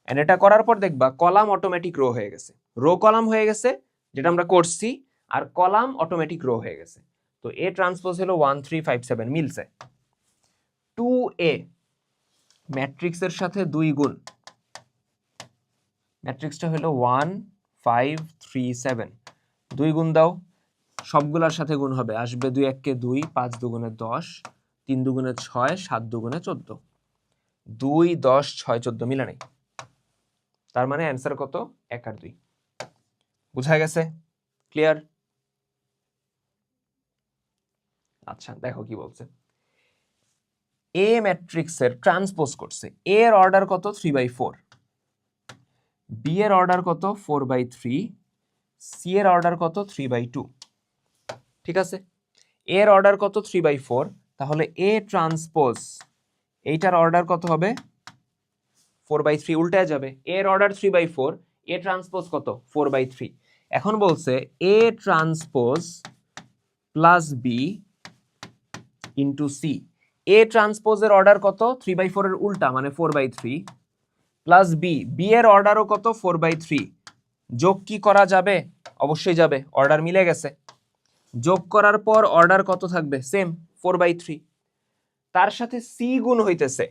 এন্ড এটা করার পর দেখবা কলাম অটোমেটিক রো হয়ে গেছে, রো কলাম হয়ে গেছে, যেটা আমরা করছি, আর কলাম অটোমেটিক রো হয়ে গেছে। তো এ ট্রান্সপোজ হলো 1 3 5 7, মিলছে। 2a ম্যাট্রিক্সের সাথে 2 গুণ, ম্যাট্রিক্সটা হলো 1 5 3 7, 2 গুণ দাও, সবগুলোর সাথে গুণ হবে, আসবে 2 1 2, 5 2 10, 3 2 6, 7 2 14, 2 10 6 14 মিলে নেই, তার মানে অ্যান্সার কত? 1 আর 2। বুঝা গেছে? ক্লিয়ার? আচ্ছা দেখো কি বলছে, এ ম্যাট্রিক্সের ট্রান্সপোজ করছে, এ এর অর্ডার কত? 3/4, বি এর অর্ডার কত? 4/3, সি এর অর্ডার কত? 3/2। ঠিক আছে, এর অর্ডার কত? 3/4, তাহলে এ ট্রান্সপোজ এইটার অর্ডার কত হবে? 4/3, উল্টায় যাবে, এর অর্ডার 3/4, এ ট্রান্সপোজ কত? 4/3। এখন বলছে A transpose plus B into C, A ট্রান্সপোজের অর্ডার কত? 3/4 এর উল্টা মানে 4/3, প্লাস বি, বি এর অর্ডারও কত? 4/3। যোগ কি করা যাবে? অবশ্যই যাবে, অর্ডার মিলে গেছে। যোগ করার পর অর্ডার কত থাকবে? সেম 4/3। তার সাথে সি গুণ হইতেছে,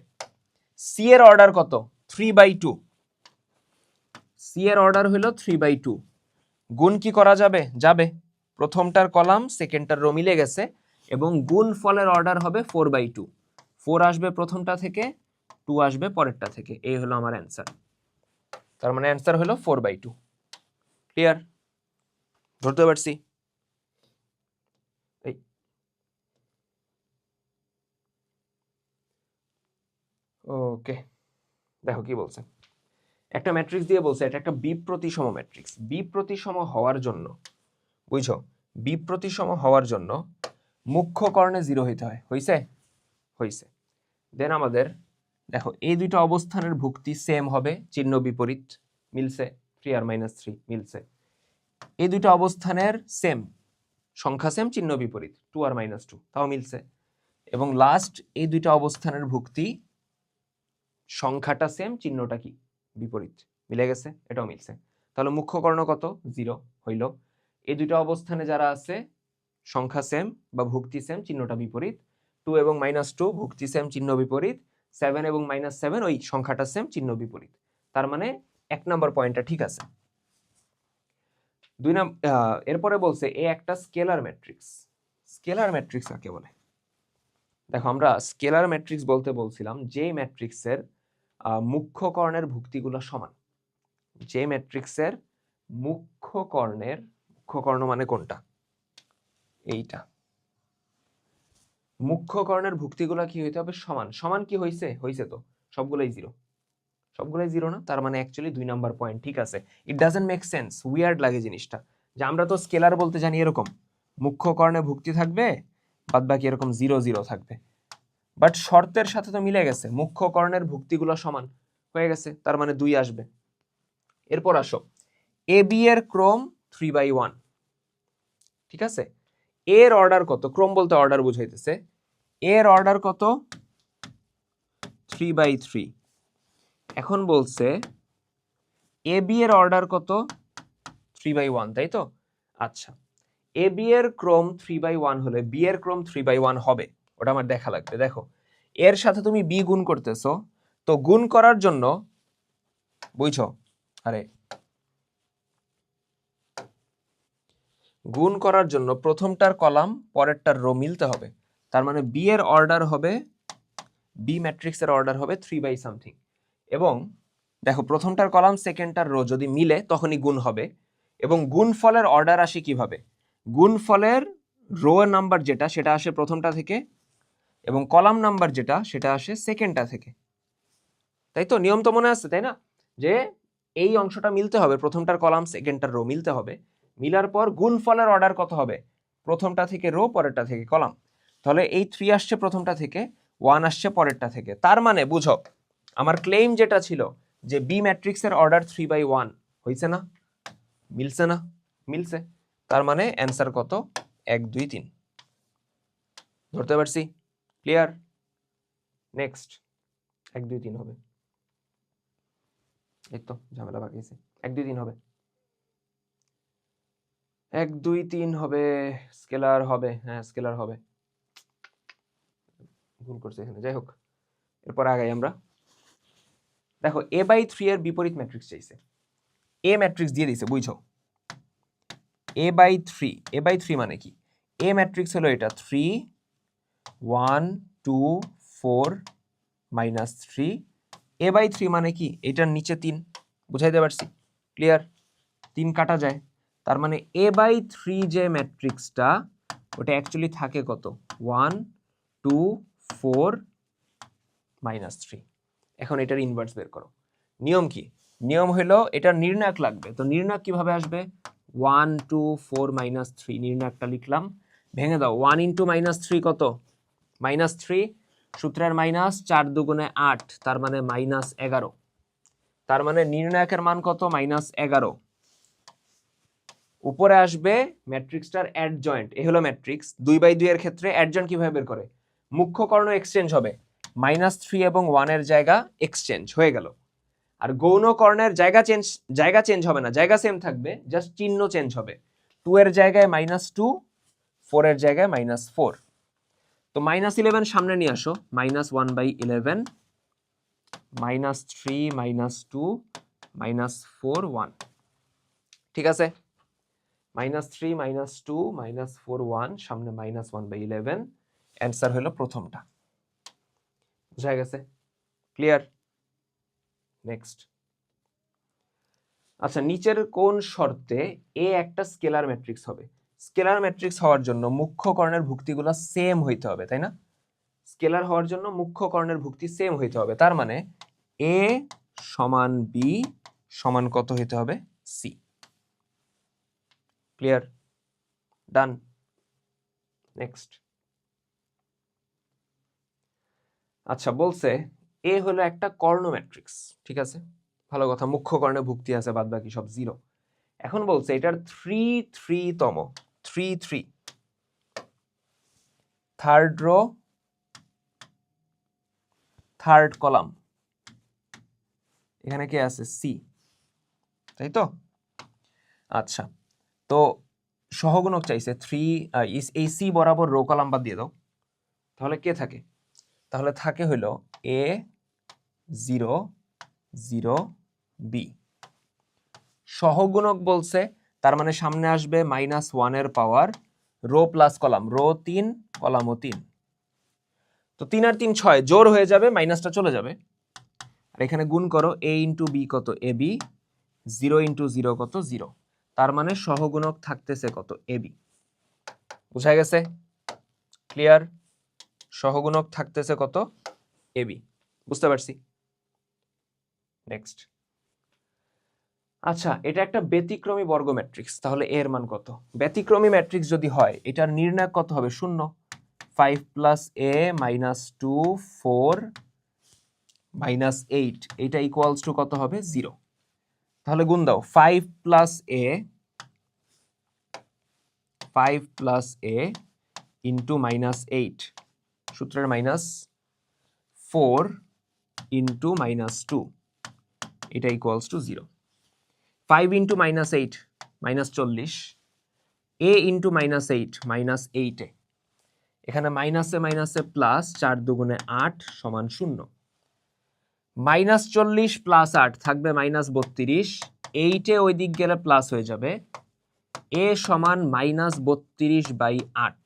সি এর অর্ডার কত? 3/2, সি এর অর্ডার হলো 3/2। গুণ কি করা যাবে? যাবে, প্রথমটার কলাম সেকেন্ডটার রো মিলে গেছে, এবং গুণ ফলের অর্ডার হবে 4/2, 4 আসবে প্রথমটা থেকে, 2 আসবে পরেরটা থেকে, এই হলো আমার অ্যান্সার। তার মানে অ্যান্সার হলো 4/2। ক্লিয়ার? ধরতে পারছি? এই ওকে, দেখো কি বলছে, একটা ম্যাট্রিক্স দিয়ে বলছে এটা একটা বিপ্রতিসম ম্যাট্রিক্স। বিপ্রতিসম হওয়ার জন্য, বুঝছো, বিপ্রতিসম হওয়ার জন্য মুখ্য কর্ণে 0 হইতে হয়। হইছে? হইছে। দেন আমাদের দেখো এই দুইটা অবস্থানের ভুক্তি সেম হবে, চিহ্ন বিপরীত, মিলছে, 3r-3 মিলছে। এই দুইটা অবস্থানের সেম, সংখ্যা সেম, চিহ্ন বিপরীত, 2r-2, তাও মিলছে। এবং লাস্ট এই দুইটা অবস্থানের ভুক্তি, সংখ্যাটা সেম, চিহ্নটা কি? বিপরীত, মিলে গেছে, এটাও মিলছে। তাহলে মুখ্য কর্ণ কত? 0 হইল। এই দুইটা অবস্থানে যারা আছে সংখ্যা সেম বা ভুক্তি সেম, চিহ্নটা বিপরীত, 2 এবং -2 ভুক্তি সেম, চিহ্ন বিপরীত, 7 এবং -7 ওই সংখ্যাটা সেম, চিহ্ন বিপরীত। তার মানে 1 নম্বর পয়েন্টটা ঠিক আছে। এরপরে বলছে এ একটা স্কেলার ম্যাট্রিক্স। স্কেলার ম্যাট্রিক্স কাকে বলে? দেখো আমরা স্কেলার ম্যাট্রিক্স বলতে বলছিলাম যে ম্যাট্রিক্সের মুখ্য কর্ণের ভুক্তিগুলো সমান, যে ম্যাট্রিক্সের মুখ্য কর্ণ মানে কোনটা? এইটা, মুখ্য কর্ণের ভুক্তিগুলো কি হইতে হবে? সমান। সমান কি হইছে? হইছে তো, সবগুলোই 0, সবগুলোই 0 না, তার মানে অ্যাকচুয়ালি 2 নাম্বার পয়েন্ট ঠিক আছে। It doesn't make sense, weird লাগে জিনিসটা, যে আমরা তো স্কেলার বলতে জানি এরকম মুখ্য কর্ণে ভুক্তি থাকবে, বাদ বাকি এরকম 0 0 থাকবে, বাট শর্তের সাথে তো মিলে গেছে, মুখ্য কর্ণের ভুক্তিগুলো সমান হয়ে গেছে, তার মানে 2 আসবে। এরপর আসো, এ বি এর ক্রম 3/1, ঠিক আছে, এর অর্ডার কত? ক্রম বলতে অর্ডার বুঝাইতেছে, এর অর্ডার কত? 3/3। এখন বলছে এ বি এর অর্ডার কত? 3/1, তাই তো? আচ্ছা, এ বি এর ক্রম 3/1 হলে বি এর ক্রম 3/1 হবে, ওটা আমার দেখা লাগবে। দেখো এর সাথে তুমি বি গুণ করতেছো, তো গুণ করার জন্য, বুঝছো, আরে গুণ করার জন্য প্রথমটার কলাম পরেরটার রো মিলতে হবে, তার মানে বি এর অর্ডার হবে, বি ম্যাট্রিক্সের অর্ডার হবে 3/something। এবং দেখো প্রথমটার কলাম সেকেন্ডটার রো যদি মিলে তখনই গুণ হবে। এবং গুণফলের অর্ডার আসে কিভাবে? গুণফলের রো নাম্বার যেটা সেটা আসে প্রথমটা থেকে, এবং কলাম নাম্বার যেটা সেটা আসে সেকেন্ডটা থেকে, তাই তো? নিয়ম তো মনে আছে, তাই না? যে এই অংশটা মিলতে হবে, প্রথমটার কলাম সেকেন্ডটার রো মিলতে হবে, মিলার পর গুণফলের অর্ডার কত হবে? প্রথমটা থেকে রো, পরেরটা থেকে কলাম। তাহলে এই 3 আসছে প্রথমটা থেকে, 1 আসছে পরেরটা থেকে, তার মানে বুঝো আমার ক্লেম যেটা ছিল যে বি ম্যাট্রিক্সের অর্ডার 3/1 হইছে না? মিলছে না? মিলছে। তার মানে অ্যান্সার কত? 1 2 3। ধরতে পারছি? ক্লিয়ার? নেক্সট 1 2 3 হবে, এই তো ঝামেলা বাকি আছে, 1 2 3 হবে, 1 2 3 হবে, স্কেলার হবে, হ্যাঁ স্কেলার হবে, ভুল করছি এখানে, যাই হোক এরপর আগাই আমরা। দেখো a/3 এর বিপরীত ম্যাট্রিক্স চাইছে, এ ম্যাট্রিক্স দিয়ে দিছে, বুঝছো, a/3 মানে কি? এ ম্যাট্রিক্স হলো এটা 3 1 2 4 -3। a/3 মানে কি? এটার নিচে 3, বুঝাইতে পারছি? ক্লিয়ার? 3 কাটা যায়, তার মানে a/3 যে ম্যাট্রিক্সটা ওটা অ্যাকচুয়ালি থাকে কত? 1 2 4 -3। এখন এটার ইনভার্স বের করো। নিয়ম কি? নিয়ম হলো এটার নির্ণায়ক লাগবে। তো নির্ণায়ক কিভাবে আসবে? 1 2 4 -3 নির্ণায়কটা লিখলাম, ভেঙে দাও। 1 × -3 কত? -3, সূত্রের মাইনাস, 4 দুগুণে 8, তার মানে -11। তার মানে নির্ণায়কের মান কত? -11। উপরে আসবে ম্যাট্রিক্সটার অ্যাডজয়েন্ট। এ হলো ম্যাট্রিক্স 2/2 এর ক্ষেত্রে অ্যাডজয়েন্ট কিভাবে বের করে? মুখ্য কর্ণ এক্সচেঞ্জ হবে, -3 এবং 1 এর জায়গা এক্সচেঞ্জ হয়ে গেল। আর গৌণ কর্ণের জায়গা চেঞ্জ হবে না, জায়গা সেম থাকবে, জাস্ট চিহ্ন চেঞ্জ হবে। 2 এর জায়গায় -2, 4 এর জায়গায় -4। তো -11 সামনে নিয়ে আসো, -1/11 -3 -2 -4 1। ঠিক আছে, -3 -2 -4 1, সামনে -1/11। অ্যান্সার হলো প্রথমটা। বুঝা গেছে? ক্লিয়ার? নেক্সট। আচ্ছা, নিচের কোন শর্তে এ একটা স্কেলার ম্যাট্রিক্স হবে? স্কেলার ম্যাট্রিক্স হওয়ার জন্য মুখ্য কর্ণের ভুক্তিগুলো সেম হইতে হবে, তাই না? স্কেলার হওয়ার জন্য মুখ্য কর্ণের ভুক্তি সেম হইতে হবে, তার মানে এ সমান বি সমান কত হইতে হবে? সি। ক্লিয়ার? ডান। নেক্সট। আচ্ছা, বলছে এ হলো একটা কর্ণ ম্যাট্রিক্স, ঠিক আছে, ভালো কথা, মুখ্য কর্ণে ভুক্তি আছে, বাদ বাকি সব 0। এখন বলছে এটার 3 থার্ড রো থার্ড কলাম, এখানে কে আছে? সি, তাই তো? আচ্ছা, তো সহগুণক চাইছে 3, এই সি বরাবর রো কলাম বাদ দিয়ে দাও, তাহলে কে থাকে? তাহলে থাকে হইলো a 0 0 b। সহগুণক বলছে, তার মানে সামনে আসবে -1 এর পাওয়ার, রো প্লাস কলাম, রো 3 কলামও 3। তো 3 আর 3 6, জোর হয়ে যাবে, মাইনাসটা চলে যাবে। আর এখানে গুণ করো, a × b কত? ab, 0 × 0 কত? 0। তার মানে সহগুণক থাকতেছে কত? ab। বুঝা গেছে? ক্লিয়ার? সহগুণক থাকতেছে কত? ab। বুঝতে পারছি? নেক্সট। আচ্ছা, এটা একটা ব্যতিক্রমী বর্গ ম্যাট্রিক্স, তাহলে এর মান কত? ব্যতিক্রমী ম্যাট্রিক্স যদি হয় এটার নির্ণায়ক কত হবে? 0। 5 + a -2 4 -8, এটা ইকুয়ালস টু কত হবে? 0। তাহলে গুণ দাও, 5 + a ইন্টু -8, সূত্রের মাইনাস, 4 ইন্টু -2, এটা equals to 0। 5 into -8 -40, a into -8 -8, এখানে মাইনাসে মাইনাসে প্লাস, 4 দুগুণে 8 সমান 0। -40 + 8 থাকবে -32, 8 ওই দিক গেলে প্লাস হয়ে যাবে, a সমান -32/8,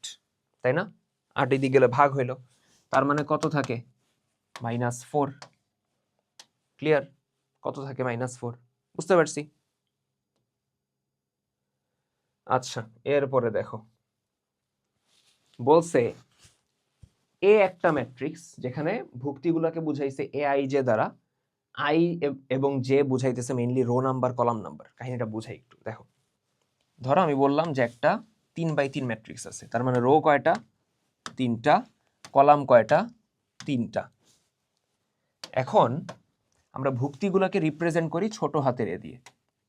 তাই না? 8 এই দিক গেলে ভাগ হইল, তার মানে কত থাকে? -4। ক্লিয়ার? কত থাকে? -4। বুঝতে পারছি? আচ্ছা, এরপরে দেখো, বলছে এ একটা ম্যাট্রিক্স যেখানে ভুক্তিগুলোকে বুঝাইছে aij দ্বারা, আই এবং জে বুঝাইতেছে mainly row number column number. কাহিনীটা বুঝাই একটু দেখো। ধরো আমি বললাম যে একটা 3/3 ম্যাট্রিক্স আছে, তার মানে রো কয়টা? 3টা, কলাম কয়টা? 3টা। এখন আমরা ভুক্তিগুলোকে রিপ্রেজেন্ট করি ছোট হাতের এ দিয়ে,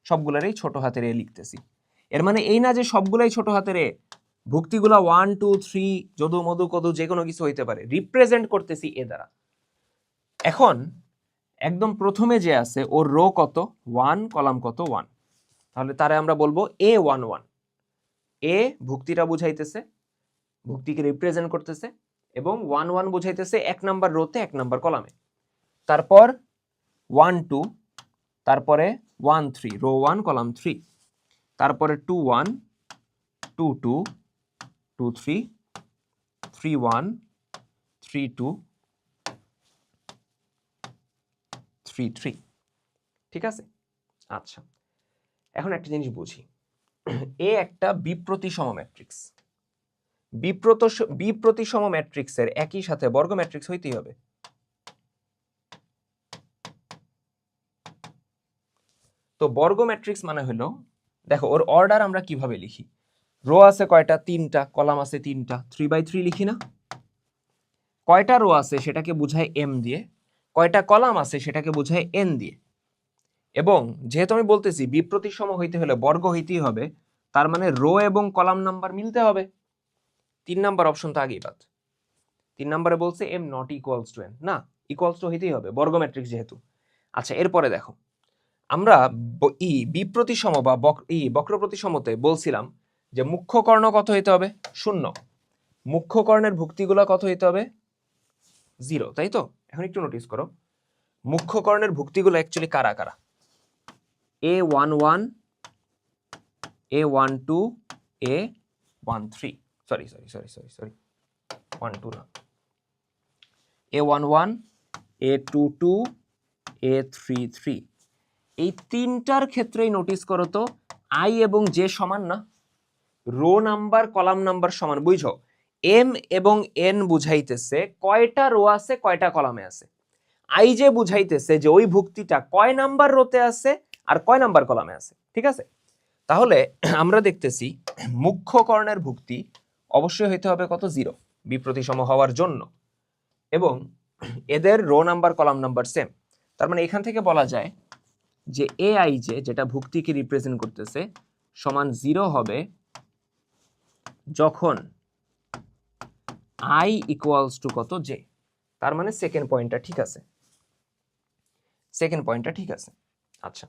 সবগুলারই ছোট হাতের এ লিখতেছি। এর মানে এই না যে সবগুলাই ছোট হাতের এ, ভুক্তিগুলা 1 2 3 যদু মধু কদু যে কোনো কিছু হইতে পারে, রিপ্রেজেন্ট করতেছি এ দ্বারা। এখন একদম প্রথমে যে আছে ওর রো কত? 1, কলাম কত? 1। তাহলে তারে আমরা বলবো a11। এ ভুক্তিটা বুঝাইতেছে, ভুক্তিকে রিপ্রেজেন্ট করতেছে, এবং 1 1 বুঝাইতেছে 1 নাম্বার রোতে 1 নাম্বার কলামে। তারপর 1 2, তারপরে 1 3, রো 1 কলাম 3, তারপরে 2 1, 2 2 2 3 3 1 3 2 3 3। ঠিক আছে? আচ্ছা, এখন একটা জিনিস বুঝি। এ একটা বিপ্রতিসম ম্যাট্রিক্স। বিপ্রতিসম ম্যাট্রিক্সের একই সাথে বর্গ ম্যাট্রিক্স হইতেই হবে। তো বর্গ ম্যাট্রিক্স মানে হলো, দেখো ওর অর্ডার আমরা কিভাবে লিখি? রো আছে কয়টা? 3টা। কলাম আছে 3টা। 3/3 লিখি না? কয়টা রো আছে সেটাকে বোঝায় m দিয়ে, কয়টা কলাম আছে সেটাকে বোঝায় n দিয়ে। এবং যেহেতু আমি বলতেছি বিপ্রতিসম হইতে হলে বর্গ হইতেই হবে, তার মানে রো এবং কলাম নাম্বার মিলতে হবে। 3 নাম্বার অপশন তো আগেই বাদ। 3 নম্বরে বলছে m not equals to n, না, ইকুয়ালস টু হইতেই হবে বর্গ ম্যাট্রিক্স যেহেতু। আচ্ছা, এরপরে দেখো, আমরা বিপ্রতিসম বা বক্র প্রতিসমতে বলছিলাম যে মুখ্য কর্ণ কত হইতে হবে? 0। মুখ্য কর্ণের ভুক্তিগুলো কত হইতে হবে? 0, তাই তো? এখন একটু নোটিস করো, মুখ্য কর্ণের ভুক্তিগুলো অ্যাকচুয়ালি কারা কারা? A11, A12, A13, সরি 12 না, A11, A22, A33। এই তিনটার ক্ষেত্রেই নোটিস করো তো আই এবং জে সমান না? রো নাম্বার কলাম নাম্বার সমান। বুঝছো? এম এবং এন বুঝাইতেছে কয়টা রো আছে কয়টা কলামে আছে। আই জে বুঝাইতেছে যে ওই ভুক্তিটা কয় নাম্বার রোতে আছে আর কয় নাম্বার কলামে আছে। ঠিক আছে? তাহলে আমরা দেখতেছি মুখ্য কর্ণের ভুক্তি অবশ্যই হইতে হবে কত? 0, বিপ্রতিসম হওয়ার জন্য। এবং এদের rho number column number same. তার মানে এখান থেকে বলা যায় যে এ আই জে, যেটা ভুক্তিকে রিপ্রেজেন্ট করতেছে, সমান 0 হবে যখন আই ইকুয়ালস টু কত? জে। তার মানে সেকেন্ড পয়েন্টটা ঠিক আছে, সেকেন্ড পয়েন্টটা ঠিক আছে। আচ্ছা,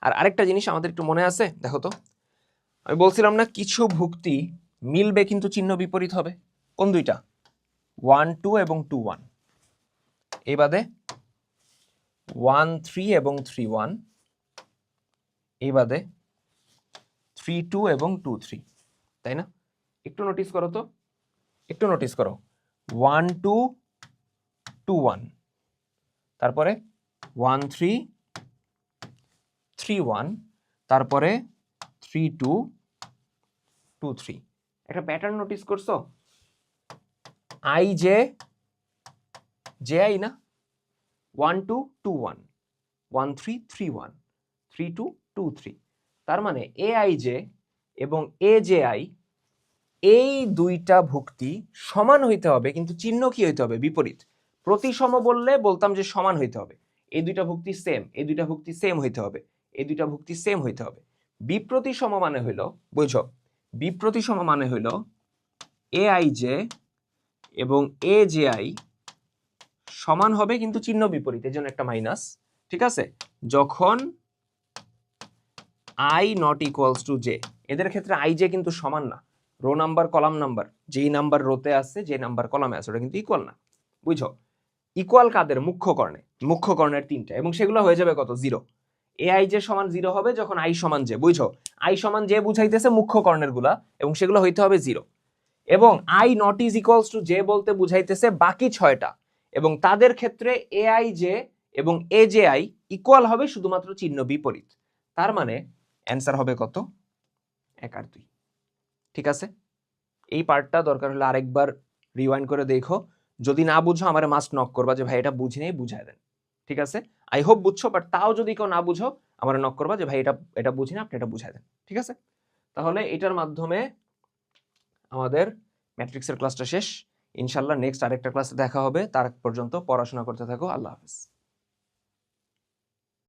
আর আরেকটা জিনিস আমাদের একটু মনে আছে, দেখো তো, আমি বলছিলাম না কিছু ভুক্তি মিলবে কিন্তু চিহ্ন বিপরীত হবে। কোন দুইটা? 1 2 এবং 2 1। এই বাদে 1 3 এবং 3 1। এই বাদে 3 2 এবং 2 3, তাই না? একটু নোটিস করো তো, একটু নোটিস করো, 1 2 2 1, তারপরে 1 3 3 1, তারপরে 3 2 2 3। একটা প্যাটার্ন নোটিস করছো? আই জে জে আই না? 1 2 2 1, 1 3 3 1, 3 2 2 3। তার মানে এ আই জে এবং এ জে আই, এই দুইটা ভুক্তি সমান হইতে হবে, কিন্তু চিহ্ন কি হইতে হবে? বিপরীত। প্রতিসম বললে বলতাম যে সমান হইতে হবে, এই দুইটা ভুক্তি সেম, এই দুইটা ভুক্তি সেম হইতে হবে, এই দুইটা ভুক্তি সেম হইতে হবে। বিপ্রতিসম মানে হইল, বুঝো, বিপ্রতিসম মানে হইল এ আই জে এবং এ জে আই সমান হবে কিন্তু চিহ্ন বিপরীত, এর জন্য একটা মাইনাস। ঠিক আছে? যখন I not equals to J. এদের ক্ষেত্রে আই জে কিন্তু সমান না, রো নাম্বার কলাম নাম্বার, যেই নাম্বার রোতে আছে যে নাম্বার কলামে আছে ওটা কিন্তু ইকুয়াল না। বুঝছো? ইকুয়াল কাদের? মুখ্য কর্ণে, মুখ্য কর্ণের 3টা, এবং সেগুলো হয়ে যাবে কত? 0। এ আই জে সমান 0 হবে যখন আই সমান জে। বুঝছো? আই সমান জে বুঝাইতেছে মুখ্য কর্ণের গুলা, এবং সেগুলো হইতে হবে 0। এবং I not is equals two J বলতে বুঝাইতেছে বাকি 6টা, এবং তাদের ক্ষেত্রে এ আই জে এবং এ জে আই ইকুয়াল হবে, শুধুমাত্র চিহ্ন বিপরীত। তার মানে অ্যান্সার হবে কত? 1 আর 2। ঠিক আছে? এই পার্টটা দরকার হলে আরেকবার রিওয়াইন্ড করে দেখো। যদি না বুঝো আমার মাস্ট নক করবা যে ভাই এটা বুঝি নেই, বুঝায় দেন। ঠিক আছে? আই হোপ বুঝছো, বাট তাও যদি কেউ না বুঝো আমার নক করবা যে ভাই এটা বুঝি না, আপনি এটা বুঝায় দেন। ঠিক আছে? তাহলে এটার মাধ্যমে আমাদের ম্যাট্রিক্সের ক্লাসটা শেষ। ইনশাল্লাহ নেক্সট আরেকটা ক্লাসে দেখা হবে। তার পর্যন্ত পড়াশোনা করতে থাকো। আল্লাহ হাফেজ।